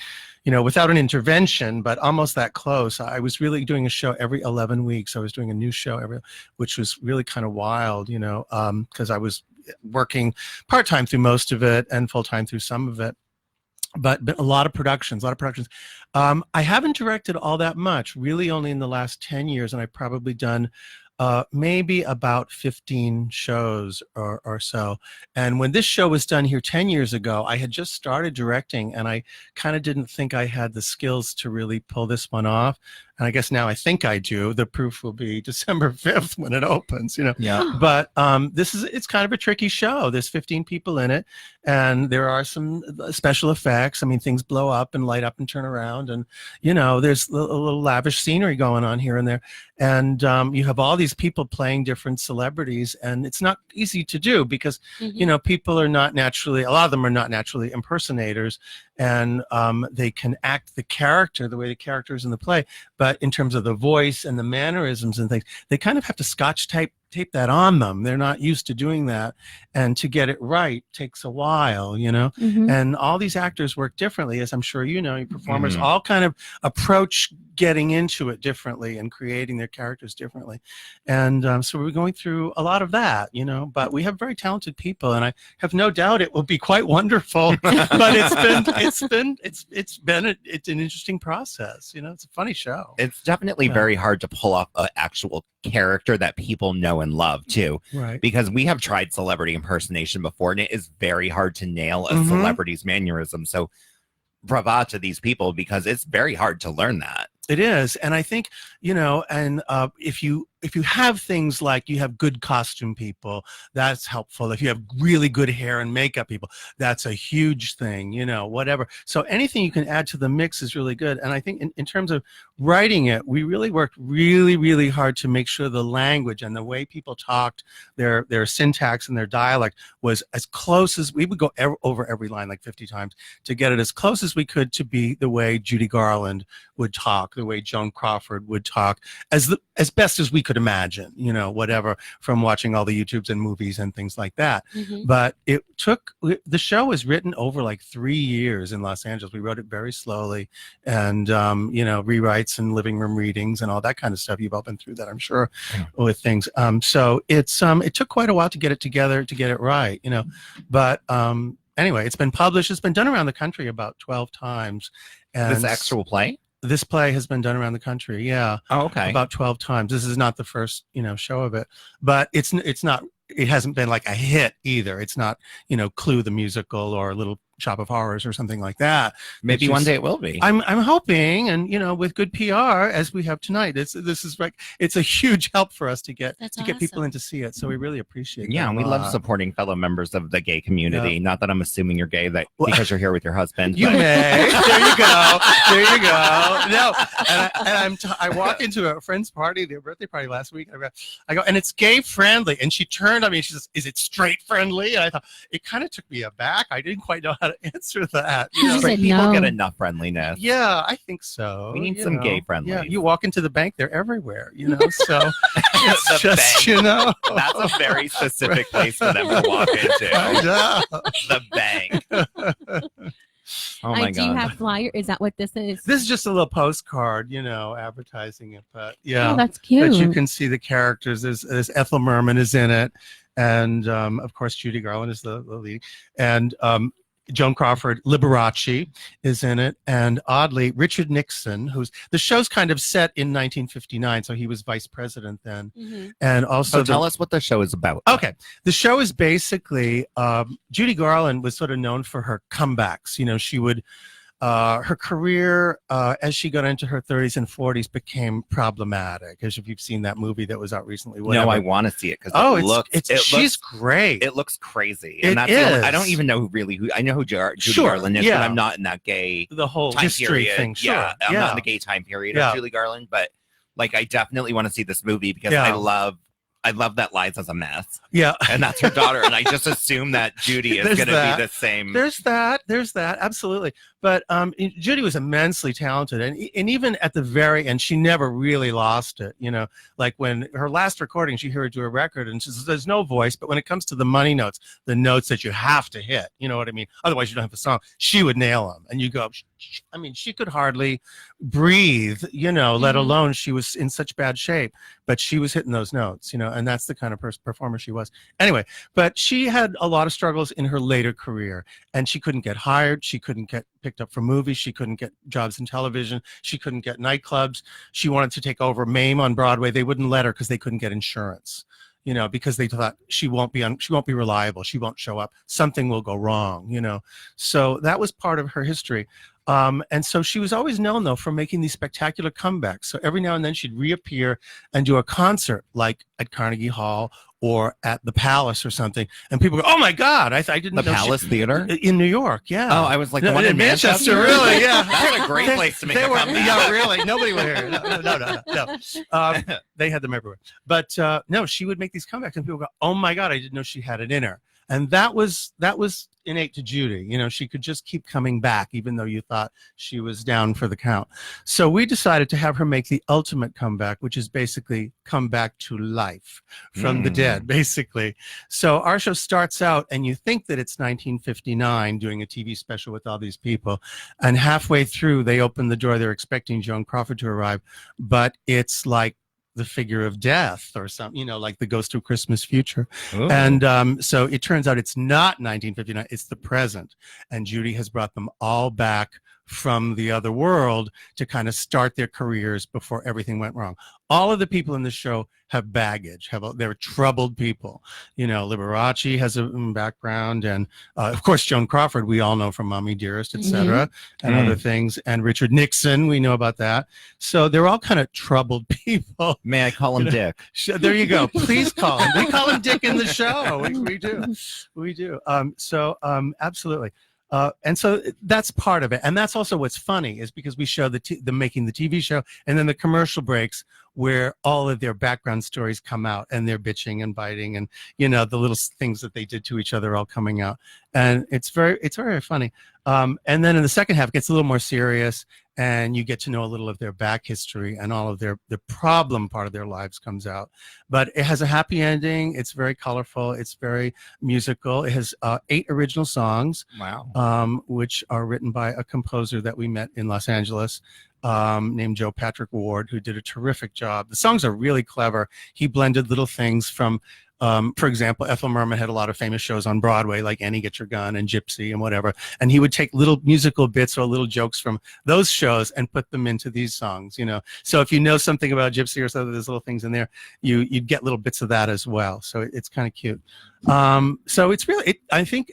O: without an intervention, but almost that close, I was really doing a show every 11 weeks. I was doing a new show which was really kind of wild, because I was working part-time through most of it and full-time through some of it, but a lot of productions. I haven't directed all that much, really only in the last 10 years, and I've probably done maybe about 15 shows or so. And when this show was done here 10 years ago, I had just started directing, and I kind of didn't think I had the skills to really pull this one off. And I guess now I think I do. The proof will be December 5th when it opens,
M: Yeah.
O: But it's kind of a tricky show. There's 15 people in it, and there are some special effects. I mean, things blow up and light up and turn around, and there's a little lavish scenery going on here and there. And you have all these people playing different celebrities, and it's not easy to do because people are not naturally. A lot of them are not naturally impersonators, and they can act the character the way the character is in the play. But in terms of the voice and the mannerisms and things, they kind of have to scotch tape that on them. They're not used to doing that. And to get it right takes a while, and all these actors work differently, as I'm sure your performers all kind of approach getting into it differently and creating their characters differently. And so we're going through a lot of that, but we have very talented people, and I have no doubt it will be quite wonderful. But it's an interesting process. It's a funny show.
M: It's definitely very hard to pull off an actual character that people know and love too.
O: Right.
M: Because we have tried celebrity impersonation before, and it is very hard to nail a celebrity's mannerism. So bravo to these people, because it's very hard to learn that.
O: It is. And I think, and if you have things like you have good costume people, that's helpful. If you have really good hair and makeup people, that's a huge thing, whatever. So anything you can add to the mix is really good. And I think in terms of writing it, we really worked really, really hard to make sure the language and the way people talked, their syntax and their dialect was as close as we would go over every line like 50 times to get it as close as we could to be the way Judy Garland would talk, the way Joan Crawford would talk, as best as we could imagine, whatever, from watching all the YouTubes and movies and things like that. But the show was written over like 3 years in Los Angeles. We wrote it very slowly, and rewrites and living room readings and all that kind of stuff. You've all been through that, I'm sure, with things. So it took quite a while to get it together, to get it right, but anyway, it's been published. It's been done around the country about 12 times. And
M: This actual play?
O: This play has been done around the country. Yeah.
M: Oh, okay.
O: About 12 times. This is not the first, show of it, but it hasn't been like a hit either. It's not, Clue the musical or Little Shop of Horrors or something like that.
M: Maybe one day it will be.
O: I'm hoping, and with good PR as we have tonight, this is like it's a huge help for us to get people in to see it. So we really appreciate it.
M: Yeah, and we love supporting fellow members of the gay community.
O: Yeah.
M: Not that I'm assuming you're gay because you're here with your husband.
O: You may. There you go. There you go. No, I walk into a friend's party, their birthday party last week. I go, and it's gay friendly. And she turned on me and she says, "Is it straight friendly?" And I thought it kind of took me aback. I didn't quite know how to answer that.
M: Straight people get enough friendliness.
O: Yeah, I think so.
M: We need some gay friendly.
O: Yeah, you walk into the bank, they're everywhere. So it's
M: The
O: just
M: bank. That's a very specific place for them to walk into.
O: I know.
M: The bank. Oh my
N: I do
M: God.
N: have flyer. Is that what this is?
O: This is just a little postcard, advertising it. But yeah,
N: Oh, that's cute.
O: But you can see the characters. There's Ethel Merman is in it, and of course Judy Garland is the lead, and Joan Crawford, Liberace is in it, and oddly Richard Nixon, who's the show's kind of set in 1959, so he was vice president then, and also
M: So tell us what the show is about.
O: Okay, the show is basically Judy Garland was sort of known for her comebacks. She would her career as she got into her 30s and 40s became problematic. As if you've seen that movie that was out recently. Whatever.
M: No, I want to see it because
O: she's great.
M: It looks crazy.
O: It
M: And that's
O: is.
M: I don't even know who I know who Judy
O: Sure,
M: Garland is,
O: yeah.
M: but I'm not in that gay
O: The whole
M: time
O: history
M: period.
O: thing. Sure.
M: Yeah, I'm not in the gay time period
O: Yeah.
M: of Judy Garland, but like I definitely want to see this movie because
O: Yeah.
M: I love that Liza's a mess.
O: Yeah.
M: And that's her daughter. And I just assume that Judy is
O: There's
M: going to
O: that.
M: be the same.
O: There's that. Absolutely. But Judy was immensely talented. And even at the very end, she never really lost it. Like when her last recording, she heard to a record and she says, there's no voice. But when it comes to the money notes, the notes that you have to hit, you know what I mean? Otherwise, you don't have a song. She would nail them. And you go, she could hardly breathe, let alone she was in such bad shape. But she was hitting those notes, and that's the kind of performer she was. Anyway, but she had a lot of struggles in her later career, and she couldn't get hired. She couldn't get picked up for movies. She couldn't get jobs in television. She couldn't get nightclubs. She wanted to take over MAME on Broadway. They wouldn't let her because they couldn't get insurance. Because they thought she won't be reliable. She won't show up. Something will go wrong. So that was part of her history. And so she was always known, though, for making these spectacular comebacks. So every now and then she'd reappear and do a concert like at Carnegie Hall or at the Palace or something. And people go, oh, my God, I didn't know.
M: The Palace Theater?
O: In New York, yeah.
M: Oh, I was like, the one in Manchester?
O: Really, yeah.
M: That's a great place to make a comeback.
O: Yeah, really. Nobody would hear it. No. They had them everywhere. But no, she would make these comebacks and people go, oh, my God, I didn't know she had it in her. And that was innate to Judy. She could just keep coming back, even though you thought she was down for the count. So we decided to have her make the ultimate comeback, which is basically come back to life from the dead, basically. So our show starts out, and you think that it's 1959 doing a TV special with all these people. And halfway through, they open the door. They're expecting Joan Crawford to arrive. But it's like the figure of death or something, like the Ghost of Christmas Future.
M: Ooh.
O: And so it turns out it's not 1959, it's the present. And Judy has brought them all back from the other world to kind of start their careers before everything went wrong. All of the people in the show have baggage, they're troubled people. Liberace has a background, and of course Joan Crawford we all know from Mommy Dearest, etc., and other things, and Richard Nixon, we know about that. So they're all kind of troubled people.
M: May I call him Dick?
O: There you go. Please call him. We call him Dick in the show. We do. Absolutely. And so that's part of it. And that's also what's funny is because we show the making the TV show and then the commercial breaks where all of their background stories come out and they're bitching and biting and, the little things that they did to each other all coming out. And it's very funny. And then in the second half, it gets a little more serious and you get to know a little of their back history and all of the problem part of their lives comes out. But it has a happy ending. It's very colorful. It's very musical. It has 8 original songs.
M: Wow.
O: Which are written by a composer that we met in Los Angeles named Joe Patrick Ward, who did a terrific job. The songs are really clever. He blended little things from for example, Ethel Merman had a lot of famous shows on Broadway, like Annie Get Your Gun and Gypsy and whatever. And he would take little musical bits or little jokes from those shows and put them into these songs, So if you know something about Gypsy or some of those little things in there, you'd get little bits of that as well. So it's kind of cute. So it's really, I think,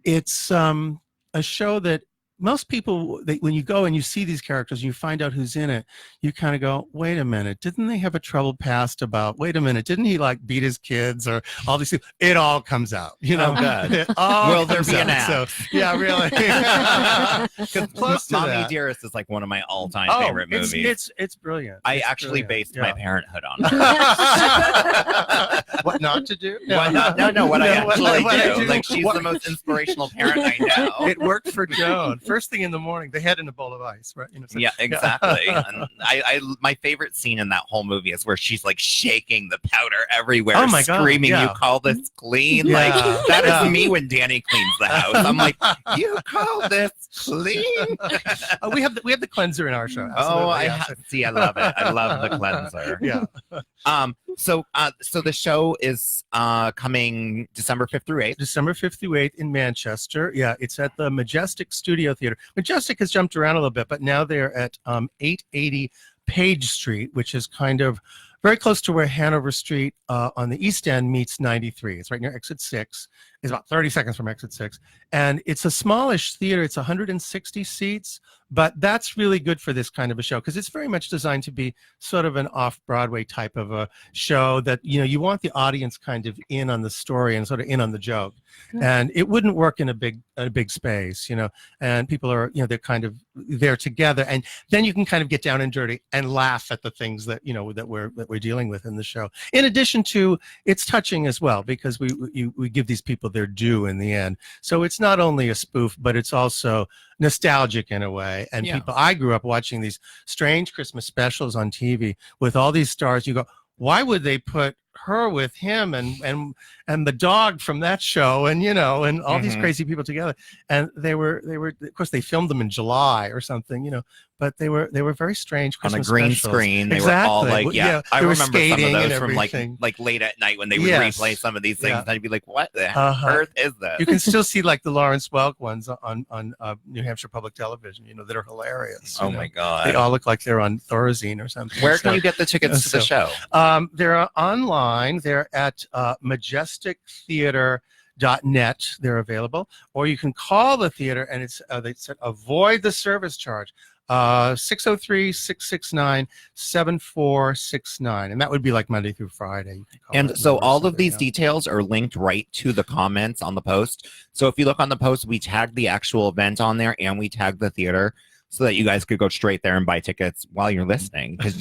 O: it's a show that most people, when you go and you see these characters, you find out who's in it, you kind of go, wait a minute, didn't they have a troubled past about, wait a minute, didn't he like beat his kids or all these things? It all comes out, you know.
M: Oh, good.
O: It all
M: Will there
O: comes
M: be an
O: out.
M: app?
O: So, yeah, really. Close to
M: Mommy
O: that.
M: Dearest is like one of my all-time
O: Oh,
M: favorite movies.
O: It's brilliant.
M: I
O: It's
M: actually
O: brilliant.
M: based my parenthood on it.
O: What not to do?
M: What not, no, what I actually
O: what I
M: do. Like, she's the most inspirational parent I know.
O: It worked for Joan. First thing in the morning, they had in a bowl of ice, right? You know, so-
M: Yeah, exactly. And my favorite scene in that whole movie is where she's like shaking the powder everywhere,
O: Oh my God,
M: screaming,
O: yeah.
M: "You call this clean?"
O: Yeah,
M: Like that is
O: yeah.
M: me when Danny cleans the house. I'm like, "You call this clean?"
O: We have the cleanser in our show.
M: Oh,
O: Absolutely, yeah.
M: see, I love it. I love the cleanser.
O: Yeah.
M: So the show is coming December 5th through 8th.
O: December 5th through 8th in Manchester. Yeah, it's at the Majestic Studio Theater. Majestic has jumped around a little bit, but now they're at 880 Page Street, which is kind of very close to where Hanover Street on the East End meets 93. It's right near Exit 6. It's about 30 seconds from Exit 6. And it's a smallish theater. It's 160 seats, but that's really good for this kind of a show because it's very much designed to be sort of an off-Broadway type of a show that, you know, you want the audience kind of in on the story and sort of in on the joke. And it wouldn't work in a big space, you know, and people are, you know, they're kind of there together. And then you can kind of get down and dirty and laugh at the things that, you know, that we're dealing with in the show. In addition to, it's touching as well because we give these people their due in the end. So it's not only a spoof, but it's also nostalgic in a way. And
M: Yeah.
O: I grew up watching these strange Christmas specials on TV with all these stars. You go, why would they put her with him and the dog from that show and, you know, and all these crazy people together? And they were of course they filmed them in July or something, you know, but they were very strange
M: On a
O: Christmas
M: green
O: specials.
M: screen, they
O: Exactly.
M: were all like, yeah. I
O: they were
M: remember some of
O: skating and
M: those from
O: everything.
M: like late at night when they would
O: Yes.
M: replay some of these things,
O: Yeah.
M: and I'd be like, "What the
O: Uh-huh.
M: earth is this?"
O: You can still see like the Lawrence Welk ones on New Hampshire Public Television, you know, that are hilarious.
M: Oh
O: you know.
M: my God.
O: They all look like they're on Thorazine or something.
M: Where can
O: So-
M: you get the tickets to the show?
O: They're online. They're at majestictheater.net. They're available. Or you can call the theater and it's they said avoid the service charge. 603-669-7469. And that would be like Monday through Friday. You can call
M: And
O: that
M: so
O: number
M: all
O: or
M: of these
O: something,
M: details are linked right to the comments on the post. So if you look on the post, we tag the actual event on there and we tag the theater so that you guys could go straight there and buy tickets while you're listening. Because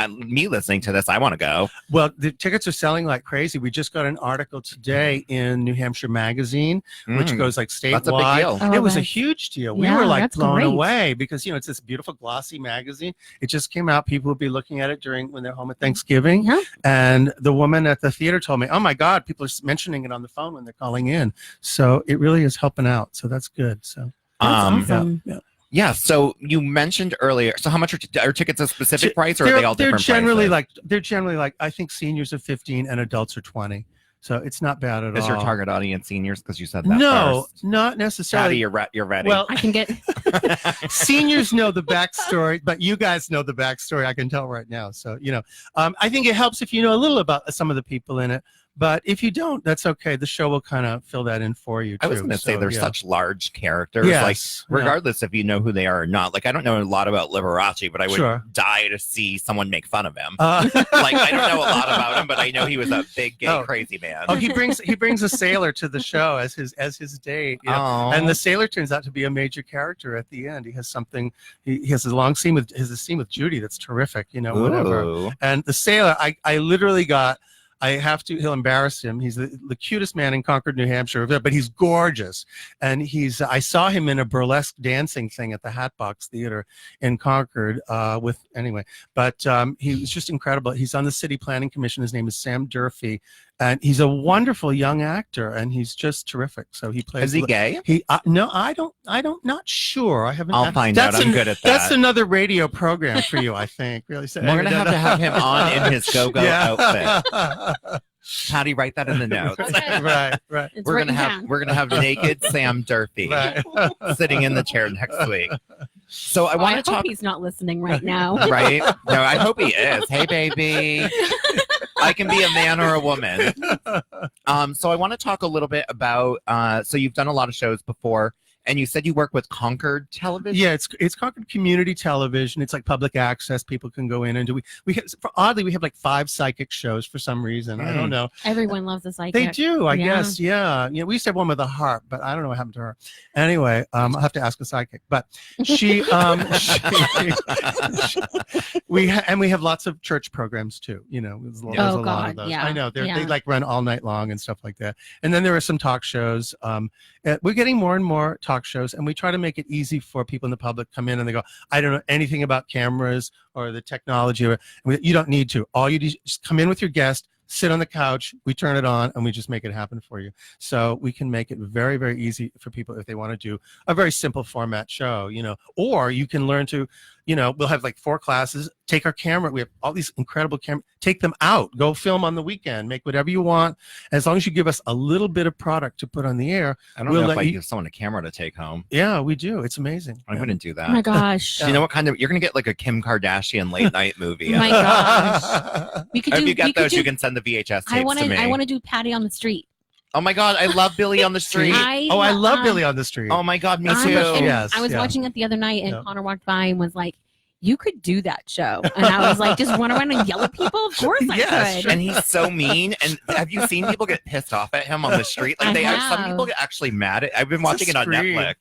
M: me listening to this, I want to go.
O: Well, the tickets are selling like crazy. We just got an article today in New Hampshire Magazine, which goes like statewide.
M: That's a big deal.
N: Oh,
O: It was a
N: that's-
O: huge deal. We
N: Yeah,
O: were like
N: that's
O: blown
N: great.
O: away because, you know, it's this beautiful glossy magazine. It just came out. People would be looking at it when they're home at Thanksgiving.
N: Yeah.
O: And the woman at the theater told me, oh my God, people are mentioning it on the phone when they're calling in. So it really is helping out. So that's good. So
N: That's awesome.
O: yeah.
M: Yeah. So you mentioned earlier. So how much are tickets a specific price, or are they all
O: they're
M: different
O: generally
M: prices?
O: they're generally like I think seniors are 15 and adults are 20. So it's not bad at all.
M: Is your target audience seniors? Because you said that.
O: No,
M: first.
O: not necessarily.
M: Patty, you're ready.
O: Well,
N: I can get
O: seniors know the backstory, but you guys know the backstory. I can tell right now. So, you know, I think it helps if you know a little about some of the people in it. But if you don't, that's okay. The show will kind of fill that in for you, too.
M: I was going to say they're
O: yeah.
M: such large characters.
O: Yes,
M: like,
O: yeah.
M: regardless if you know who they are or not. Like, I don't know a lot about Liberace, but I would
O: Sure.
M: die to see someone make fun of him. Like, I don't know a lot about him, but I know he was a big gay
O: Oh.
M: crazy man.
O: Oh, he brings a sailor to the show as his date, you know?
M: Aw.
O: And the sailor turns out to be a major character at the end. He has something. He has a long scene with Judy that's terrific, you know, whatever.
M: Ooh.
O: And the sailor, I literally got. He'll embarrass him. He's the cutest man in Concord, New Hampshire, but he's gorgeous. And I saw him in a burlesque dancing thing at the Hatbox Theater in Concord but he was just incredible. He's on the City Planning Commission. His name is Sam Durfee. And he's a wonderful young actor, and he's just terrific. So he plays.
M: Is he gay?
O: No, I don't. Not sure. I haven't.
M: I'll find out. I'm good at that.
O: That's another radio program for you, I think. Really.
M: We're going to have him on in his go-go outfit.
O: outfit.
M: Patty, write that in the notes.
O: Right.
N: It's
M: We're
N: written
M: gonna have
N: down.
M: naked Sam Durfee
O: Right.
M: sitting in the chair next week. So I
N: Oh, I
M: want
N: hope
M: to talk.
N: he's not listening right now.
M: Right? No, I hope he is. Hey, baby. I can be a man or a woman. So I want to talk a little bit about. So you've done a lot of shows before, and you said you work with Concord Television.
O: Yeah, it's Concord Community Television. It's like public access. People can go in and do. Oddly, we have like 5 psychic shows for some reason. I don't know.
N: Everyone loves a psychic.
O: They do, I guess. Yeah. We used to have one with a harp, but I don't know what happened to her. Anyway, I'll have to ask a psychic. But we have lots of church programs too. There's a lot of those.
N: Yeah.
O: I know they like run all night long and stuff like that. And then there are some talk shows. We're getting more and more talk shows, and we try to make it easy for people in the public come in and they go, I don't know anything about cameras or the technology. You don't need to. All you do is just come in with your guest, sit on the couch, we turn it on, and we just make it happen for you. So we can make it very, very easy for people if they want to do a very simple format show, or you can learn to, we'll have like 4 classes, take our camera. We have all these incredible cameras, take them out, go film on the weekend, make whatever you want. As long as you give us a little bit of product to put on the air.
M: I don't know if I give someone a camera to take home.
O: Yeah, we do. It's amazing.
M: I wouldn't do that.
N: Oh my gosh.
M: You know what kind of, you're going to get like a Kim Kardashian late night movie.
N: Oh my gosh. We could
M: if
N: do,
M: you get
N: we could
M: those,
N: do,
M: you can send the VHS tapes
N: I want
M: to me.
N: I want to do Patty on the Street.
M: Oh my God, I love Billy on the Street.
O: I love Billy on the Street.
M: Oh my God, me too.
O: Yes,
N: I was watching it the other night, and Connor walked by and was like, you could do that show. And I was like, just run around and yell at people? Of course I could.
M: And he's so mean. And have you seen people get pissed off at him on the street? Like some people get actually mad at. I've been watching it on Netflix.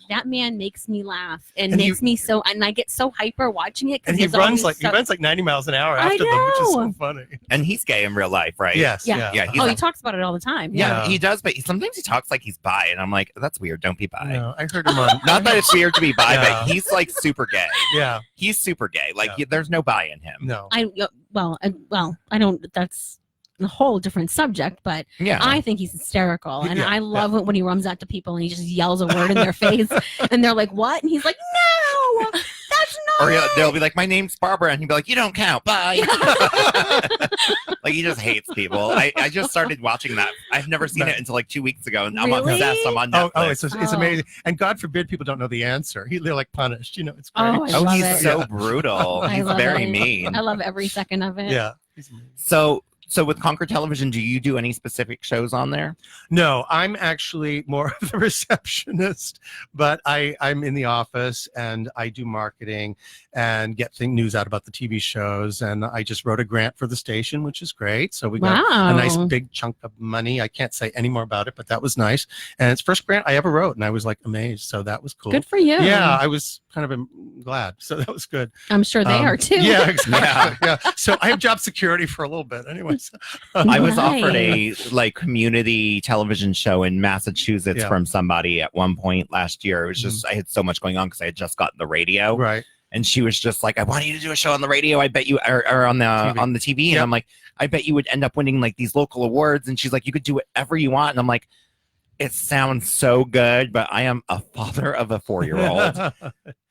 N: That man makes me laugh and makes me so, and I get so hyper watching it.
O: And he runs like 90 miles an hour after them, which is so funny.
M: And he's gay in real life, right?
O: Yes.
N: Yeah. He talks about it all the time.
M: Yeah, he does. But sometimes he talks like he's bi, and I'm like, that's weird. Don't be bi.
O: No, I heard him on.
M: Not that it's weird to be bi, but he's like super gay.
O: Yeah.
M: He's super gay. Like there's no bi in him.
O: No.
N: I don't. That's a whole different subject, but I think he's hysterical, and I love it when he runs out to people and he just yells a word in their face, and they're like, "What?" And he's like, "No, that's not."
M: Or they'll be like, "My name's Barbara," and he'll be like, "You don't count. Bye." Like he just hates people. I just started watching that. I've never seen it until like 2 weeks ago, and I'm obsessed. I'm on Netflix.
O: It's amazing. And God forbid people don't know the answer. They're like punished. It's great.
M: He's so brutal. He's very mean.
N: I love every second of it.
O: Yeah.
M: So with Concord Television, do you do any specific shows on there?
O: No, I'm actually more of the receptionist, but I'm in the office and I do marketing and get news out about the TV shows. And I just wrote a grant for the station, which is great. So we got a nice big chunk of money. I can't say any more about it, but that was nice. And it's the first grant I ever wrote, and I was like amazed. So that was cool.
N: Good for you.
O: Yeah, I was kind of glad. So that was good.
N: I'm sure they are too.
O: Yeah, exactly. Yeah. So I have job security for a little bit anyway.
M: I was offered a community television show in Massachusetts from somebody at one point last year. It was just I had so much going on because I had just gotten the radio.
O: Right.
M: And she was just like, I want you to do a show on the radio. I bet you or on the TV. And I'm like, I bet you would end up winning like these local awards. And she's like, you could do whatever you want. And I'm like, it sounds so good, but I am a father of a 4-year-old.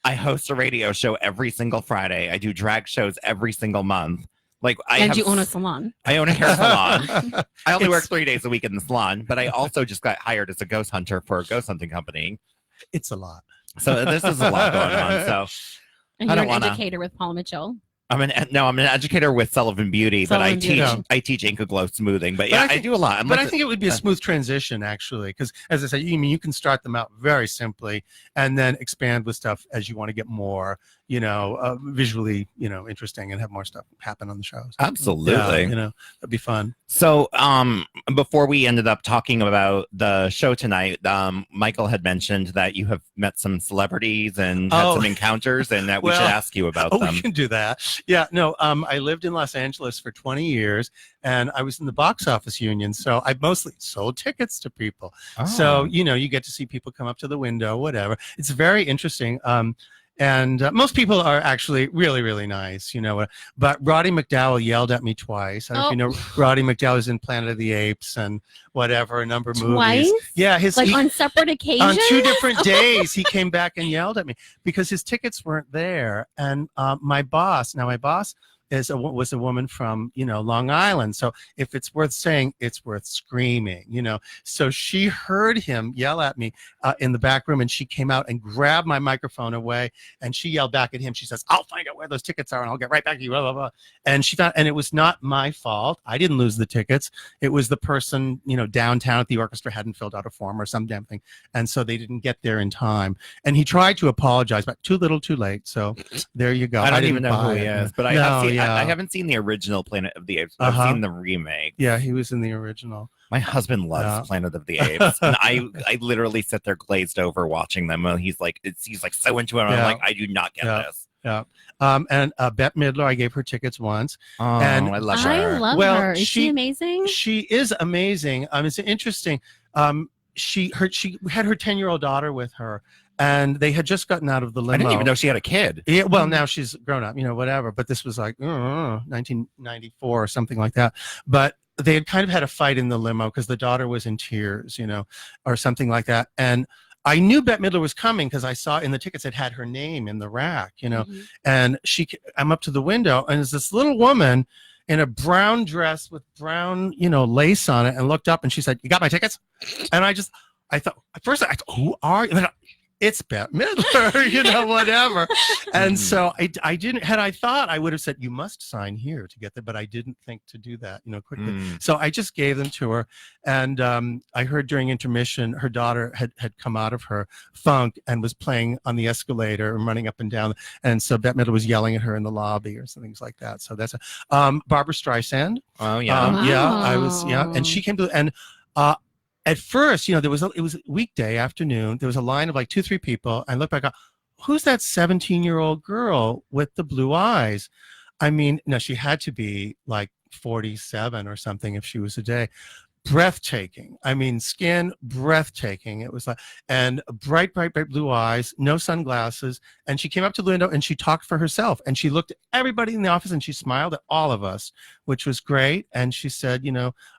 M: I host a radio show every single Friday. I do drag shows every single month.
N: You own a salon.
M: I own a hair salon. I only work 3 days a week in the salon, but I also just got hired as a ghost hunter for a ghost hunting company.
O: It's a lot.
M: So this is a lot going on. So
N: and you're an educator with Paul Mitchell.
M: I'm an educator with Sullivan Beauty, but I teach Inca Glow smoothing. But I do a lot.
O: I think it would be a smooth transition actually, because as I said, you can start them out very simply and then expand with stuff as you want to get more, visually, interesting and have more stuff happen on the shows.
M: Absolutely,
O: that'd be fun.
M: So, before we ended up talking about the show tonight, Michael had mentioned that you have met some celebrities and had some encounters, and that we should ask you about them.
O: We can do that. Yeah, no, I lived in Los Angeles for 20 years and I was in the box office union. So I mostly sold tickets to people.
M: Oh.
O: So, you get to see people come up to the window, whatever. It's very interesting. And most people are actually really, really nice, But Roddy McDowall yelled at me twice. I don't know if you know, Roddy McDowall is in Planet of the Apes and whatever, a number of movies. Yeah,
N: on separate occasions?
O: On 2 different days, he came back and yelled at me because his tickets weren't there. And my boss was a woman from, Long Island. So if it's worth saying, it's worth screaming, So she heard him yell at me in the back room, and she came out and grabbed my microphone away, and she yelled back at him. She says, "I'll find out where those tickets are, and I'll get right back to you." Blah, blah, blah. And and it was not my fault. I didn't lose the tickets. It was the person, downtown at the orchestra hadn't filled out a form or some damn thing, and so they didn't get there in time. And he tried to apologize, but too little, too late. So there you go.
M: I don't
O: didn't
M: even know who
O: buy
M: he
O: it.
M: is, but I haven't seen the original Planet of the Apes. I've seen the remake.
O: Yeah, he was in the original.
M: My husband loves Planet of the Apes, and I literally sit there glazed over watching them. And he's like so into it. And I'm like, I do not get this.
O: Yeah. And Bette Midler, I gave her tickets once.
M: Oh,
O: and
M: I love
N: I
M: her.
N: love her. Is she amazing?
O: She is amazing. It's interesting. She had her 10-year-old daughter with her, and they had just gotten out of the limo.
M: I didn't even know she had a kid.
O: Yeah, well, now she's grown up, whatever. But this was like 1994 or something like that. But they had kind of had a fight in the limo because the daughter was in tears, or something like that. And I knew Bette Midler was coming because I saw in the tickets it had her name in the rack, And I'm up to the window, and there's this little woman in a brown dress with brown, lace on it, and looked up and she said, "You got my tickets?" And I thought, at first I thought, "Who are you?" It's Bette Midler, whatever. And so I didn't, had I thought, I would have said, "You must sign here to get them," but I didn't think to do that, quickly. So I just gave them to her. And I heard during intermission, her daughter had come out of her funk and was playing on the escalator and running up and down. And so Bette Midler was yelling at her in the lobby or some things like that. So that's Barbara Streisand.
M: Oh, yeah.
O: Yeah, I was, and she came to, and at first, it was a weekday afternoon. There was a line of like 2-3 people. I looked back, who's that 17-year-old girl with the blue eyes? I mean, no, she had to be like 47 or something if she was a day. Breathtaking. I mean, skin breathtaking. It was like, and bright blue eyes, no sunglasses. And she came up to the window and she talked for herself. And she looked at everybody in the office and she smiled at all of us, which was great. And she said,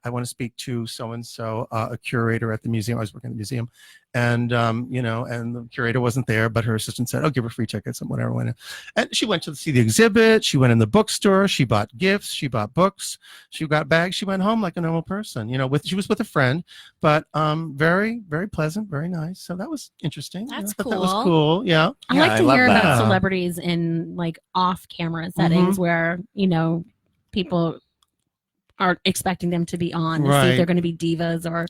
O: "I want to speak to so-and-so, a curator at the museum." I was working at the museum. And, and the curator wasn't there, but her assistant said, "Oh, give her free tickets," and whatever went in. And she went to see the exhibit. She went in the bookstore. She bought gifts. She bought books. She got bags. She went home like a normal person, she was with a friend, but very, very pleasant, very nice. So that was interesting.
N: That's
O: I thought
N: cool.
O: That was cool. Yeah.
N: I like to
M: love
N: hear
M: that.
N: about celebrities in like off-camera settings where, people are expecting them to be on to see if they're going to be divas or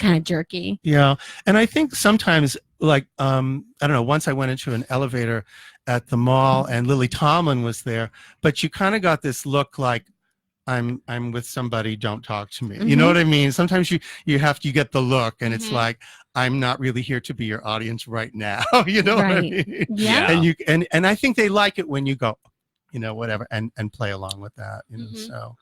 N: kind of jerky.
O: Yeah. And I think sometimes, like, I don't know, once I went into an elevator at the mall and Lily Tomlin was there, but you kind of got this look like, I'm with somebody, don't talk to me. You know what I mean? Sometimes you get the look and it's like, I'm not really here to be your audience right now. You know what I mean?
N: Yeah.
O: And I think they like it when you go, whatever, and play along with that, so.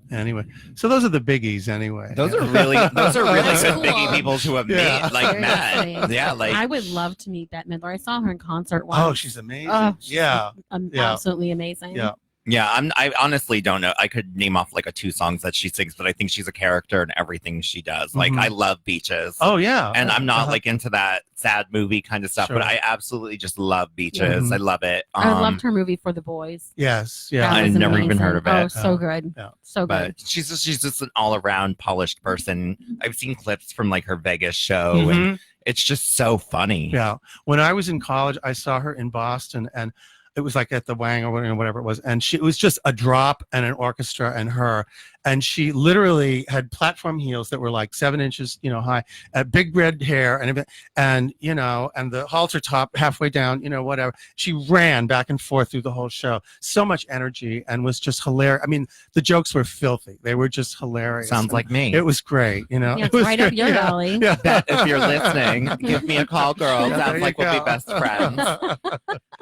O: Anyway, so those are the biggies. Anyway,
M: Those are really good
N: Cool.
M: biggie people to have met. Yeah, like
N: I would love to meet Bette Midler. I saw her in concert once.
O: Oh, she's amazing.
N: Oh, she's
O: Yeah.
N: absolutely amazing.
O: Yeah.
M: Yeah, I honestly don't know. I could name off like 2 songs that she sings, but I think she's a character in everything she does. Like I love Beaches.
O: Oh yeah.
M: And I'm not like into that sad movie kind of stuff, but I absolutely just love Beaches. I love it.
N: I loved her movie For the Boys.
O: Yes. Yeah.
N: That
M: I've
N: was
M: never even
N: amazing.
M: heard of it.
N: Oh, so good.
O: Yeah.
N: So
M: But
N: good.
M: she's just an all around polished person. I've seen clips from like her Vegas show, and it's just so funny.
O: Yeah. When I was in college, I saw her in Boston, and it was like at the Wang or whatever it was, and it was just a drop and an orchestra and her, and she literally had platform heels that were like 7 inches, high, big red hair, and and the halter top halfway down, whatever. She ran back and forth through the whole show, so much energy, and was just hilarious. I mean, the jokes were filthy; they were just hilarious.
M: Sounds like me.
O: It was great,
N: Yeah,
O: It
N: it's
O: was
N: right up
O: great.
N: your
O: Yeah.
N: alley.
O: Yeah.
M: Bet if you're listening, give me a call, girl.
O: Yeah, there
M: Sounds
O: you
M: like we'll be
O: go.
M: best friends.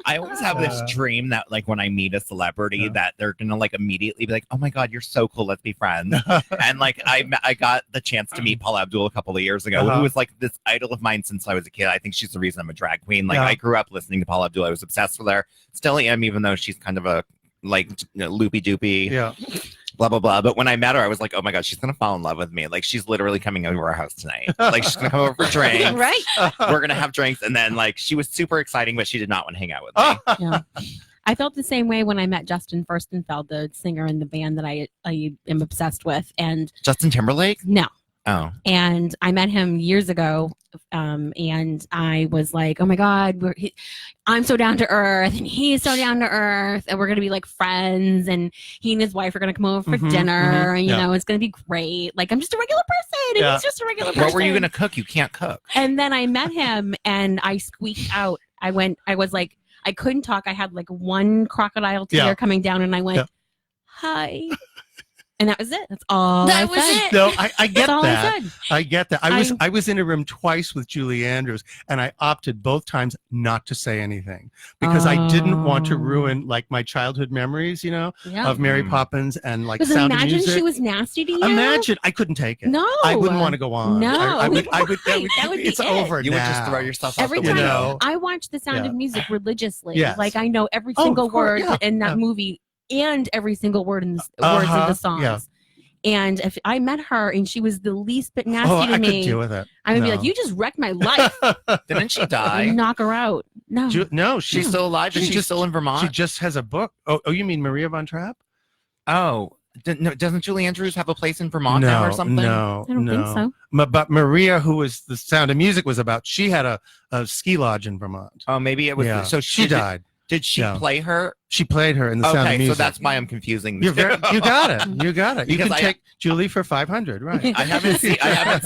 M: I always have this dream that like when I meet a celebrity that they're gonna like immediately be like, "Oh my god, you're so cool, let's be friends." And like I got the chance to meet Paula Abdul a couple of years ago, who was like this idol of mine since I was a kid. I think she's the reason I'm a drag queen. Like I grew up listening to Paula Abdul. I was obsessed with her. Still am, even though she's kind of a like loopy doopy.
O: Yeah.
M: Blah blah blah. But when I met her, I was like, "Oh my god, she's gonna fall in love with me!" Like she's literally coming over our house tonight. Like she's gonna come over for drinks.
N: Right.
M: We're gonna have drinks, and then like she was super exciting, but she did not want to hang out with me.
N: Yeah. I felt the same way when I met Justin Furstenfeld, the singer in the band that I am obsessed with. And
M: Justin Timberlake?
N: No.
M: Oh.
N: And I met him years ago, and I was like, oh my God, I'm so down to earth, and he's so down to earth, and we're going to be like friends, and he and his wife are going to come over for dinner, and, you know, it's going to be great. Like, I'm just a regular person, and he's just a regular person.
M: What were you going to cook? You can't cook.
N: And then I met him, and I squeaked out. I was like, I couldn't talk. I had like one crocodile tear coming down, and I went, hi. And that was it. That's all I said.
O: No, I get
N: That's all
O: that.
N: I said.
O: I get that. I was in a room twice with Julie Andrews, and I opted both times not to say anything because I didn't want to ruin like my childhood memories, you know, of Mary Poppins and like
N: Because
O: Sound of
N: imagine
O: Music.
N: she was nasty to you.
O: Imagine I couldn't take it.
N: No,
O: I wouldn't want to go on.
N: No,
O: I would. That would
N: be
O: it's
N: it.
O: over.
M: You
O: now.
M: would just throw yourself out
N: Every
M: the
N: time
M: window.
N: I watch The Sound of Music religiously,
O: Yes.
N: like I know every
O: Oh,
N: single
O: of course,
N: word in that movie and every single word in the words of the songs.
O: Yeah.
N: And if I met her and she was the least bit nasty to
O: I
N: me,
O: could deal with it.
N: I would be
O: No.
N: like, "You just wrecked my life."
M: Didn't she die?
N: Knock her out. No,
O: No,
M: She's still alive. Is she still in Vermont?
O: She just has a book. Oh, you mean Maria von Trapp?
M: Oh, doesn't Julie Andrews have a place in Vermont now or something?
O: No,
N: I don't think so.
O: But Maria, who was The Sound of Music was about, she had a ski lodge in Vermont.
M: Oh, maybe it was.
O: Yeah.
M: So
O: she died.
M: Did she play her?
O: She played her in The Sound of
M: Okay,
O: Music.
M: so that's why I'm confusing. the
O: You
M: two.
O: got it. You got it. You
M: Because
O: can
M: I-
O: take Julie for 500, right?
M: I haven't seen. I haven't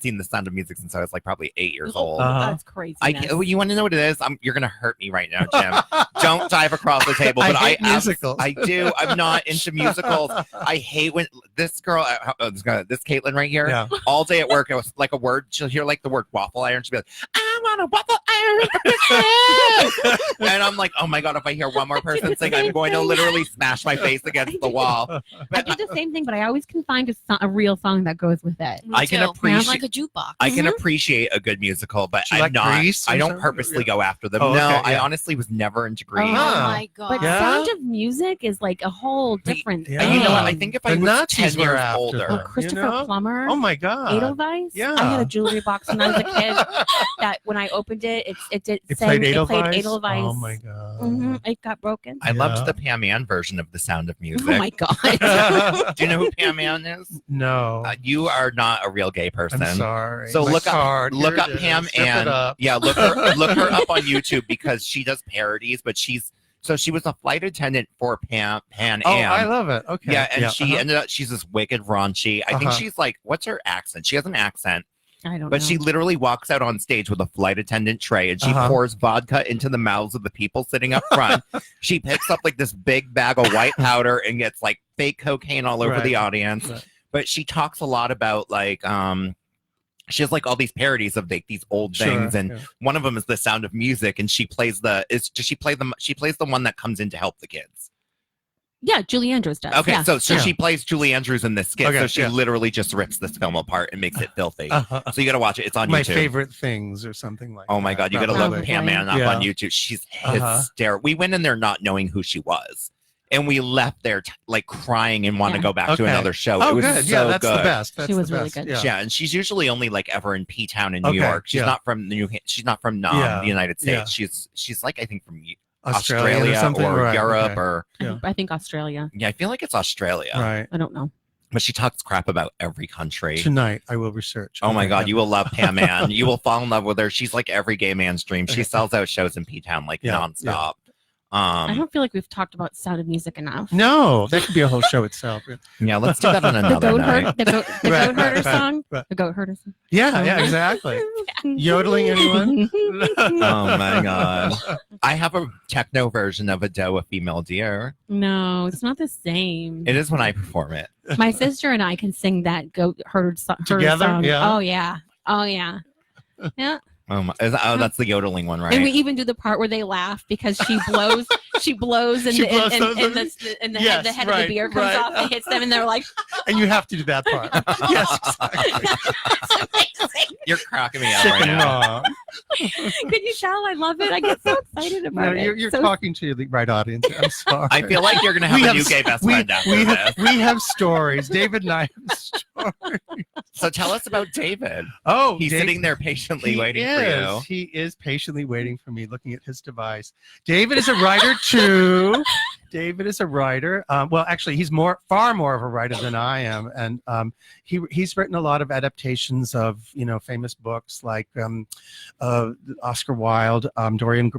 M: seen The Sound of Music since I was like probably 8 years old.
N: That's crazy.
M: You want to know what it is? You're gonna hurt me right now, Jim. Don't dive across the table. But
O: I hate musicals.
M: I do. I'm not into musicals. I hate when this girl, this Caitlin right here,
O: Yeah.
M: all day at work, it was like a word. She'll hear like the word waffle iron. She'll be like, "I want a waffle iron for Christmas." And I'm like, oh my god, if I hear one more person sing, I'm going to literally smash my face against the wall.
N: I do the same thing, but I always can find a real song that goes with it.
M: I can appreciate
N: like a jukebox.
M: I can appreciate a good musical, but
O: Do you
M: I'm
O: like
M: not.
O: Grease or
M: I don't
O: something?
M: purposely go after them.
O: Oh,
M: No,
O: okay,
M: I
O: yeah.
M: honestly was never into Grease.
N: But Sound of Music is like a whole different.
O: Yeah.
M: And you know what? I think if I
O: The
M: was
O: Nazis
M: 10
O: were
M: years
O: after
M: older,
O: her.
N: Christopher
O: You know?
N: Plummer.
O: Oh my god.
N: Edelweiss.
O: Yeah.
N: I had a jewelry box when I was a kid. That when I opened it, it
O: played
N: played
O: Edelweiss?
N: Edelweiss.
O: Oh my god.
N: It got broken.
M: I loved the Pam Ann version of The Sound of Music.
N: Oh my god.
M: Do you know who Pam Ann is?
O: No.
M: You are not a real gay person.
O: I'm sorry.
M: So
O: My
M: look
O: card.
M: up
O: Here it is.
M: Pam
O: Strip it
M: Ann.
O: up.
M: Yeah, look her up on YouTube because she does parodies, but she was a flight attendant for Pan Am.
O: Oh, I love it. Okay.
M: Yeah, and she ended up, she's this wicked raunchy. I think
O: Uh-huh.
M: she's like, what's her accent? She has an accent.
N: I don't know.
M: But she literally walks out on stage with a flight attendant tray and she
O: Uh-huh.
M: pours vodka into the mouths of the people sitting up front. She picks up like this big bag of white powder and gets like fake cocaine all over
O: Right.
M: the audience.
O: Right.
M: But she talks a lot about like she has like all these parodies of like these old
O: Sure,
M: things, and
O: yeah.
M: one of them is The Sound of Music, and she plays the one that comes in to help the kids.
N: Yeah, Julie Andrews does.
M: Okay,
N: yeah.
M: so
N: Yeah.
M: she plays Julie Andrews in this skit.
O: Okay,
M: so she
O: yeah.
M: literally just rips this film apart and makes it filthy.
O: Uh-huh.
M: So you got to watch it. It's on
O: My
M: YouTube.
O: favorite things or something like
M: Oh my
O: that.
M: god, you got to
O: Probably.
M: look Pam Ann up
O: Yeah.
M: on YouTube. She's
O: Uh-huh.
M: hysterical. We went in there not knowing who she was, and we left there like crying and want to
N: Yeah.
M: go back to
O: Okay.
M: another show.
O: Oh,
M: it was
O: good.
M: so
O: Yeah, that's
M: good.
O: the best. That's
N: She was
O: the
N: really
O: best.
N: good.
O: Yeah.
M: Yeah, and she's usually only like ever in P Town in New
O: Okay,
M: York. She's
O: yeah.
M: not from She's not from
O: Yeah,
M: the United
O: yeah.
M: States. She's like I think from
O: Australia or
M: Australia
O: something?
M: or
O: Right,
M: Europe
O: okay.
M: or
O: Yeah.
N: I think Australia.
M: yeah, I feel like it's Australia.
O: Right.
N: I don't know.
M: But she talks crap about every country.
O: Tonight I will research.
M: Oh my
O: Okay,
M: god,
O: yeah.
M: you will love Pam Ann. You will fall in love with her. She's like every gay man's dream. She sells out shows in P Town like
O: Yeah,
M: nonstop.
N: I don't feel like we've talked about Sound of Music enough.
O: No, that could be a whole show itself.
M: Yeah, let's do that on
N: The
M: another
N: goat
M: night.
N: herd, the goat
O: Right,
N: herder
O: right,
N: song.
O: right.
N: The goat herder song.
O: Yeah, yeah, exactly. Yodeling, anyone?
M: Oh my god. I have a techno version of a doe, a female deer.
N: No, it's not the same.
M: It is when I perform it.
N: My sister and I can sing that goat herder
O: Together?
N: song.
O: Yeah.
N: Oh yeah. Oh yeah. Yeah.
M: That's the yodeling one, right?
N: And we even do the part where they laugh because she blows and
O: She
N: the
O: blows
N: and
O: those-
N: the
O: Yes,
N: head of
O: right,
N: the beer comes
O: right.
N: off and hits them and they're like
O: And you have to do that part. Yes, exactly.
M: You're cracking me up
O: Chicken
M: right now.
O: raw.
N: Can you tell I love it? I get so excited about
O: No,
N: it.
O: you're
N: So-
O: talking to the right audience. I'm sorry.
M: I feel like you're gonna have
O: We
M: a new gay best friend after
O: we
M: this.
O: have stories. David and I have stories.
M: So tell us about David.
O: Oh,
M: He's sitting there patiently waiting for you.
O: He is patiently waiting for me, looking at his device. David is a writer too. David is a writer. Well, actually, he's far more of a writer than I am, and he's written a lot of adaptations of famous books like Oscar Wilde,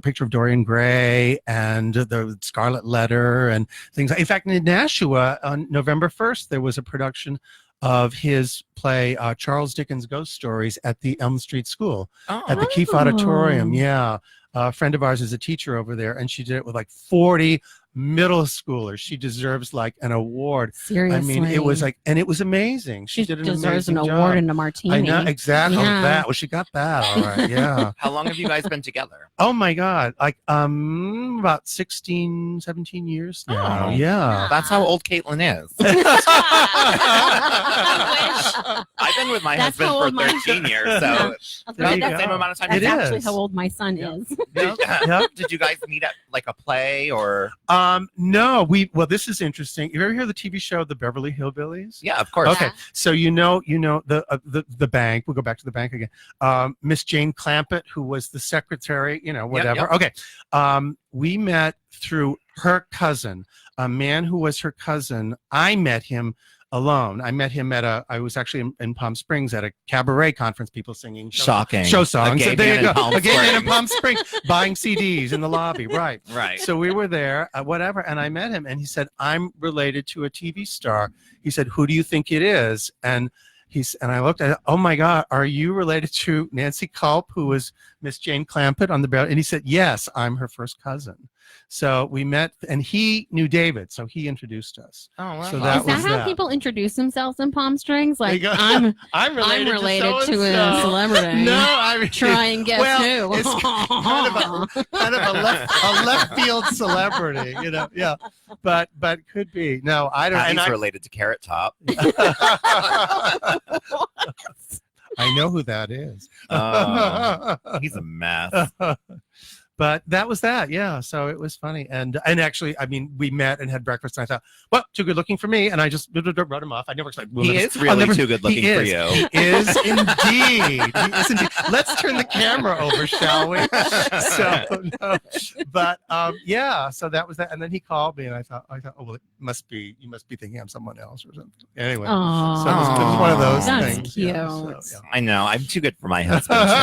O: Picture of Dorian Gray, and The Scarlet Letter, and things. In fact, in Nashua on November 1st, there was a production of his play Charles Dickens' Ghost Stories at the Elm Street School at the Keefe Auditorium. Yeah. A friend of ours is a teacher over there, and she did it with like 40 middle schoolers. She deserves like an award.
N: Seriously.
O: I mean, it was like, and it was amazing. She did an
N: deserves
O: amazing
N: an
O: job.
N: award and a martini.
O: I know, exactly.
N: Yeah.
O: That. Well, she got that. All right. Yeah.
M: How long have you guys been together?
O: Oh my God. Like, about 16, 17 years now.
M: Oh.
O: Yeah.
M: That's how old Caitlin is. I've been with my
N: That's
M: husband
N: how
M: for
N: old my-
M: 13 years, so
O: There you
M: about the
O: go.
M: same amount of time.
N: That's
O: It
N: actually
O: is.
N: how old my son is.
M: Did you guys meet at like a play or?
O: No, well, this is interesting. You ever hear the TV show The Beverly Hillbillies?
M: Yeah, of course.
O: Okay, so you know the bank. We'll go back to the bank again. Miss Jane Clampett, who was the secretary, whatever.
M: yep.
O: Okay, we met through her cousin, a man who was her cousin. I met him alone. I met him I was actually in Palm Springs at a cabaret conference, people singing
M: Shocking.
O: show songs.
M: A gay
O: There
M: man
O: you
M: in
O: go.
M: Palm
O: A gay man in
M: Springs.
O: Palm Springs buying CDs in the lobby. Right.
M: Right.
O: So we were there, whatever, and I met him, and he said, "I'm related to a TV star." He said, "Who do you think it is?" And I looked at it, oh my God, are you related to Nancy Culp, who was Miss Jane Clampett on the bell? And he said, yes, I'm her first cousin. So we met, and he knew David, so he introduced us.
M: Oh, wow.
O: So
N: Is that
O: was
N: how people introduce themselves in Palm Springs?
O: There
N: Like,
O: you go.
N: I'm
O: related
N: related to
O: so-and-so.
N: a celebrity.
O: No, I mean,
N: Try and guess
O: well,
N: who.
O: It's kind of a left field celebrity, Yeah, but could be. No, I don't.
M: He's related to Carrot Top.
O: I know who that is.
M: Oh, he's a mess.
O: But that was that, yeah. So it was funny, and actually, I mean, we met and had breakfast, and I thought, well, too good looking for me, and I just wrote him off. I never expected.
M: He is really too good looking for you.
O: He is indeed. He is indeed. Let's turn the camera over, shall we? But yeah. So that was that, and then he called me, and I thought, oh well, you must be thinking I'm someone else or something. Anyway,
N: Aww.
O: so it was one of those
N: That's
O: things.
N: cute.
O: Yeah, so, yeah.
M: I know. I'm too good for my husband, too.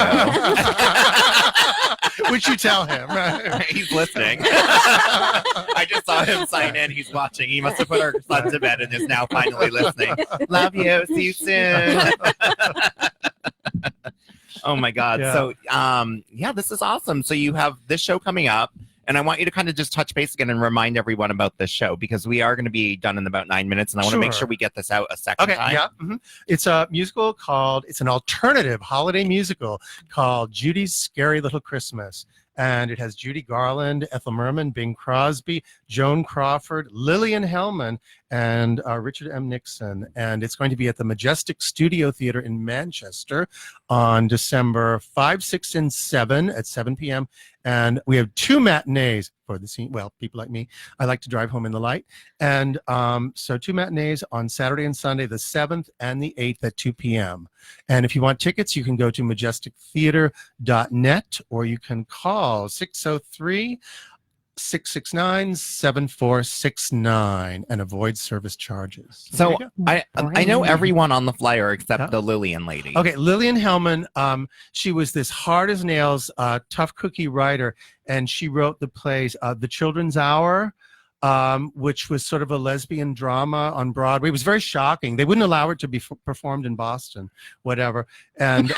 O: Would you tell him? Right?
M: He's listening. I just saw him sign in. He's watching. He must have put our son to bed and is now finally listening. Love you. See you soon. Oh my God.
O: Yeah.
M: So, yeah, this is awesome. So you have this show coming up. And I want you to kind of just touch base again and remind everyone about this show, because we are going to be done in about 9 minutes, and I want to make sure we get this out a second time.
O: Yeah. It's a musical it's an alternative holiday musical called Judy's Scary Little Christmas. And it has Judy Garland, Ethel Merman, Bing Crosby, Joan Crawford, Lillian Hellman, and Richard M. Nixon. And it's going to be at the Majestic Studio Theater in Manchester on December 5, 6, and 7 at 7 p.m. And we have 2 matinees for the scene. Well, people like me, I like to drive home in the light. And so 2 matinees on Saturday and Sunday, the 7th and the 8th at 2 p.m. And if you want tickets, you can go to majestictheater.net, or you can call 603-669-7469 and avoid service charges.
M: So I know everyone on the flyer except the Lillian lady.
O: Okay, Lillian Hellman, she was this hard as nails, tough cookie writer, and she wrote the plays The Children's Hour, which was sort of a lesbian drama on Broadway. It was very shocking. They wouldn't allow it to be performed in Boston, whatever. And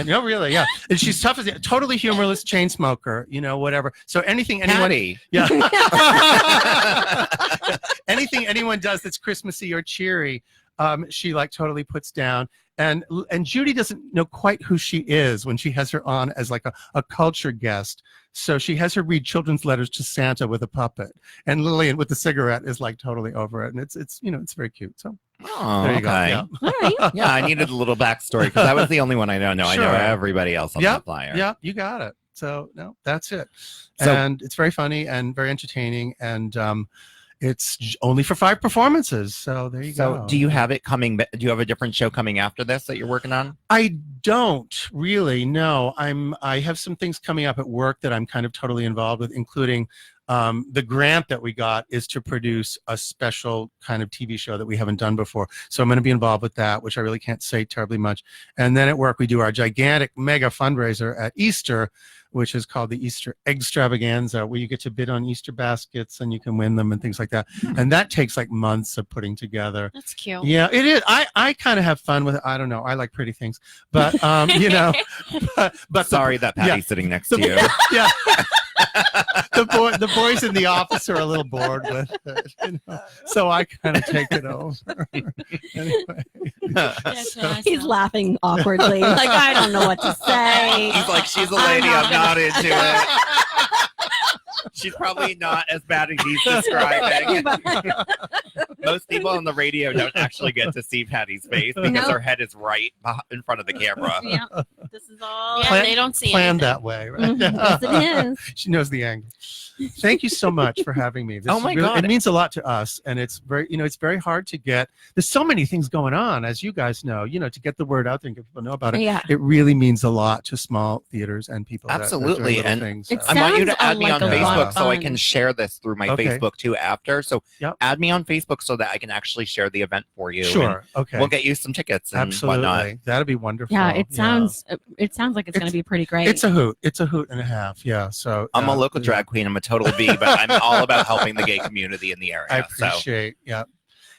O: no, really, yeah. And she's tough as totally humorless, chain smoker, whatever. So anything anyone,
M: Patty.
O: yeah, anything anyone does that's Christmassy or cheery, she like totally puts down. And Judy doesn't know quite who she is when she has her on as like a culture guest. So she has her read children's letters to Santa with a puppet, and Lillian with the cigarette is like totally over it, and it's it's very cute. So there you go.
M: Okay.
O: Yeah.
N: All right.
M: Yeah, I needed a little backstory because that was the only one I know. No, I know
O: Sure.
M: everybody else on the flyer.
O: Yeah, you got it. So no, that's it.
M: So-
O: And it's very funny and very entertaining, and It's only for 5 performances. So there you go.
M: So do you have it coming? Do you have a different show coming after this that you're working on?
O: I don't really. No, I have some things coming up at work that I'm kind of totally involved with, including the grant that we got is to produce a special kind of TV show that we haven't done before. So I'm going to be involved with that, which I really can't say terribly much. And then at work, we do our gigantic mega fundraiser at Easter, which is called the Easter Extravaganza, where you get to bid on Easter baskets and you can win them and things like that. And that takes like months of putting together.
N: That's cute.
O: Yeah, it is. I kind of have fun with it. I don't know. I like pretty things, but you know, but
M: Sorry that Patty's sitting next to you.
O: Yeah. The boys in the office are a little bored with it, you know? So I kind of take it over. Anyway,
N: He's laughing awkwardly, like I don't know what to say.
M: He's like, she's a lady. I'm not into it. She's probably not as bad as he's describing. Most people on the radio don't actually get to see Patty's face because her head is right in front of the camera.
N: Yeah, this is all.
O: Plan-
N: they don't see
O: planned
N: anything.
O: that way, right?
N: Yes, it is.
O: She knows the angle. Thank you so much for having me. This
M: Oh
O: is
M: my
O: really-
M: God.
O: It means a lot to us, and it's very, it's very hard to get. There's so many things going on, as you guys know. To get the word out there and get people to know about it.
N: Yeah.
O: It really means a lot to small theaters and people. that are doing
M: Absolutely.
O: little
M: And
O: things.
N: It
M: I want you to
N: sounds
M: add me
N: like
M: on
N: a lot
M: Facebook
N: of
M: so I
N: fun.
M: can share this through my
O: Okay.
M: Facebook too after. So
O: Yep.
M: add me on Facebook so that I can actually share the event for you.
O: Sure.
M: and
O: Okay.
M: We'll get you some tickets and
O: Absolutely.
M: whatnot.
O: That'd be wonderful.
N: Yeah, it sounds like it's going to be pretty great.
O: It's a hoot. It's a hoot and a half. Yeah. So
M: I'm a local drag queen. I'm a total B, but I'm all about helping the gay community in the area.
O: I appreciate. Yeah.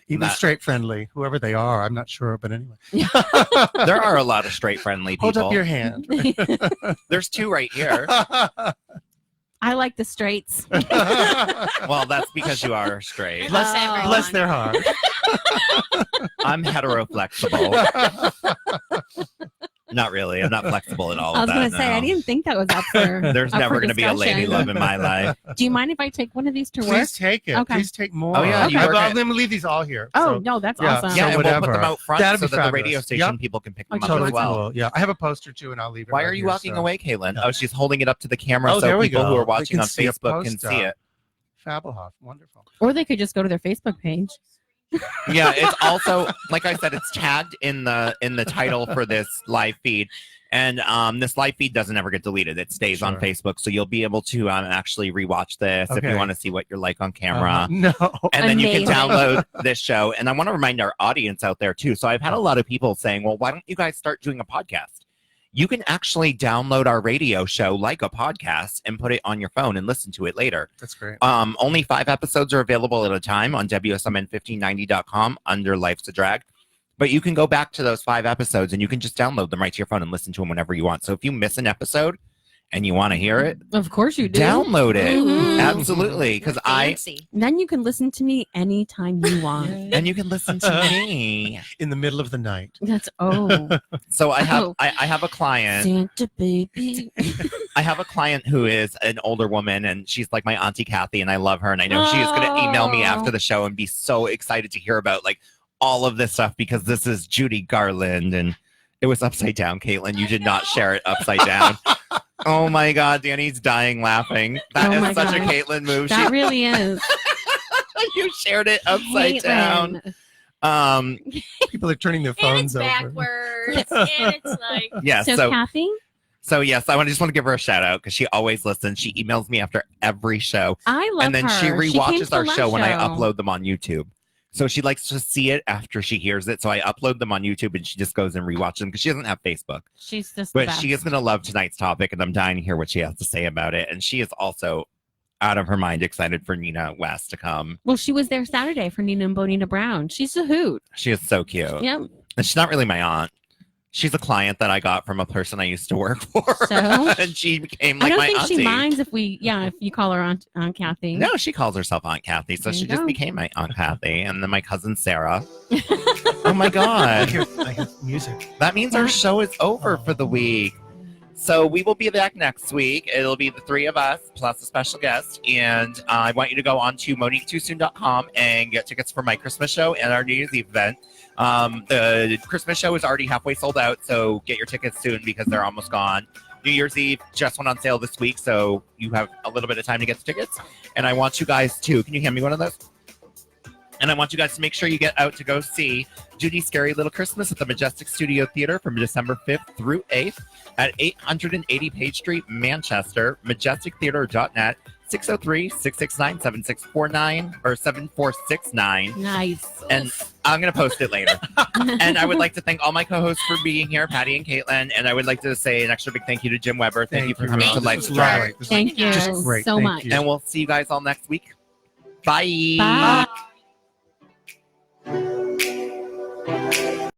O: Even
M: That-
O: straight friendly, whoever they are, I'm not sure, but anyway.
M: There are a lot of straight friendly people.
O: Hold up your hand.
M: There's 2 right here.
N: I like the straights.
M: Well, that's because you are straight.
O: Bless their heart.
M: I'm hetero flexible. Not really. I'm not flexible at all.
N: I was
M: going
N: to say, I didn't think that was up for.
M: There's
N: up
M: never
N: for
M: going to be a lady
N: discussion.
M: love in my life.
N: Do you mind if I take one of these to work?
O: Please take it.
N: Okay.
O: Please take more.
M: Oh, yeah, you work
O: I'm
M: at-
O: going to leave these all here.
N: Oh,
O: So,
N: no, that's
O: yeah,
N: awesome.
M: Yeah,
O: so
M: and we'll put them
O: whatever.
M: out front
O: That'd
M: so
O: be
M: that the radio
O: fabulous.
M: station
O: Yep.
M: people can pick them
O: Totally
M: up as well.
O: cool. Yeah, I have a poster too, and I'll leave it.
M: Why
O: right
M: are you
O: here,
M: walking
O: so.
M: away, Caitlin?
O: Yeah.
M: Oh, she's holding it up to the camera
O: Oh,
M: so
O: there we
M: people
O: go.
M: who are
O: They
M: watching
O: can
M: on
O: see a
M: Facebook can see
O: poster.
M: it.
O: Fabelhoff. Wonderful.
N: Or they could just go to their Facebook page.
M: Yeah, it's also like I said, it's tagged in the title for this live feed, and this live feed doesn't ever get deleted. It stays on
O: Sure.
M: Facebook, so you'll be able to actually rewatch this if
O: Okay.
M: you want to see what you're like on camera.
O: No.
M: And then you can
N: Amazing.
M: download this show. And I want to remind our audience out there too. So I've had a lot of people saying, well, why don't you guys start doing a podcast? You can actually download our radio show like a podcast and put it on your phone and listen to it later.
O: That's great.
M: Only 5 episodes are available at a time on WSMN1590.com under Life's a Drag. But you can go back to those 5 episodes and you can just download them right to your phone and listen to them whenever you want. So if you miss an episode and you want to hear it,
N: Of course you do.
M: download it.
N: Mhm.
M: Absolutely. Because
N: Then you can listen to me anytime you want.
M: and you can listen to me.
O: In the middle of the night.
N: That's
M: So I have
N: Oh.
M: I have a client.
N: Santa baby.
M: I have a client who is an older woman and she's like my Auntie Kathy and I love her and I know she is going to email me after the show and be so excited to hear about like all of this stuff because this is Judy Garland and it was upside down, Caitlin. You did not share it upside down. Oh my God, Danny's dying laughing. That
N: Oh
M: is
N: my
M: such a
N: God.
M: Caitlin move.
N: That really is.
M: You shared it upside down.
N: Caitlin.
O: People are turning their phones over.
N: backwards. And it's like.
M: Yeah,
N: So, Kathy,
M: So yes, I just want to give her a shout out because she always listens. She emails me after every show.
N: I love
M: and then
N: her.
M: she
N: came
M: rewatches
N: to the
M: our
N: last
M: show when I upload them on YouTube. So she likes to see it after she hears it. So I upload them on YouTube and she just goes and rewatches them because she doesn't have Facebook.
N: She's just the
M: But
N: best.
M: she is going to love tonight's topic and I'm dying to hear what she has to say about it. And she is also out of her mind excited for Nina West to come.
N: Well, she was there Saturday for Nina and Bonita Brown. She's a hoot.
M: She is so cute.
N: Yep.
M: And she's not really my aunt. She's a client that I got from a person I used to work for.
N: So?
M: And she became like
N: I don't
M: my
N: think
M: auntie.
N: she minds if if you call her Aunt Kathy.
M: No, she calls herself Aunt Kathy, so
N: There
M: she
N: you
M: just
N: go.
M: became my Aunt Kathy, and then my cousin Sarah. Oh my God,
O: I hear music.
M: that means our show is over for the week. So we will be back next week. It'll be the 3 of us plus a special guest, and I want you to go on to MoniqueTooSoon.com and get tickets for my Christmas show and our New Year's Eve event. The Christmas show is already halfway sold out, so get your tickets soon because they're almost gone. New Year's Eve just went on sale this week, so you have a little bit of time to get the tickets. And I want you guys to, can you hand me one of those? And I want you guys to make sure you get out to go see Judy's Scary Little Christmas at the Majestic Studio Theater from December 5th through 8th at 880 Page Street, Manchester, majestictheater.net, 603-669-7649 or 7469.
N: Nice.
M: And I'm going to post it later. And I would like to thank all my co-hosts for being here, Patty and Caitlin. And I would like to say an extra big thank you to Jim Weber. Thank you for coming to Life Drag.
N: Thank you so much.
M: And we'll see you guys all next week. Bye.
N: Bye.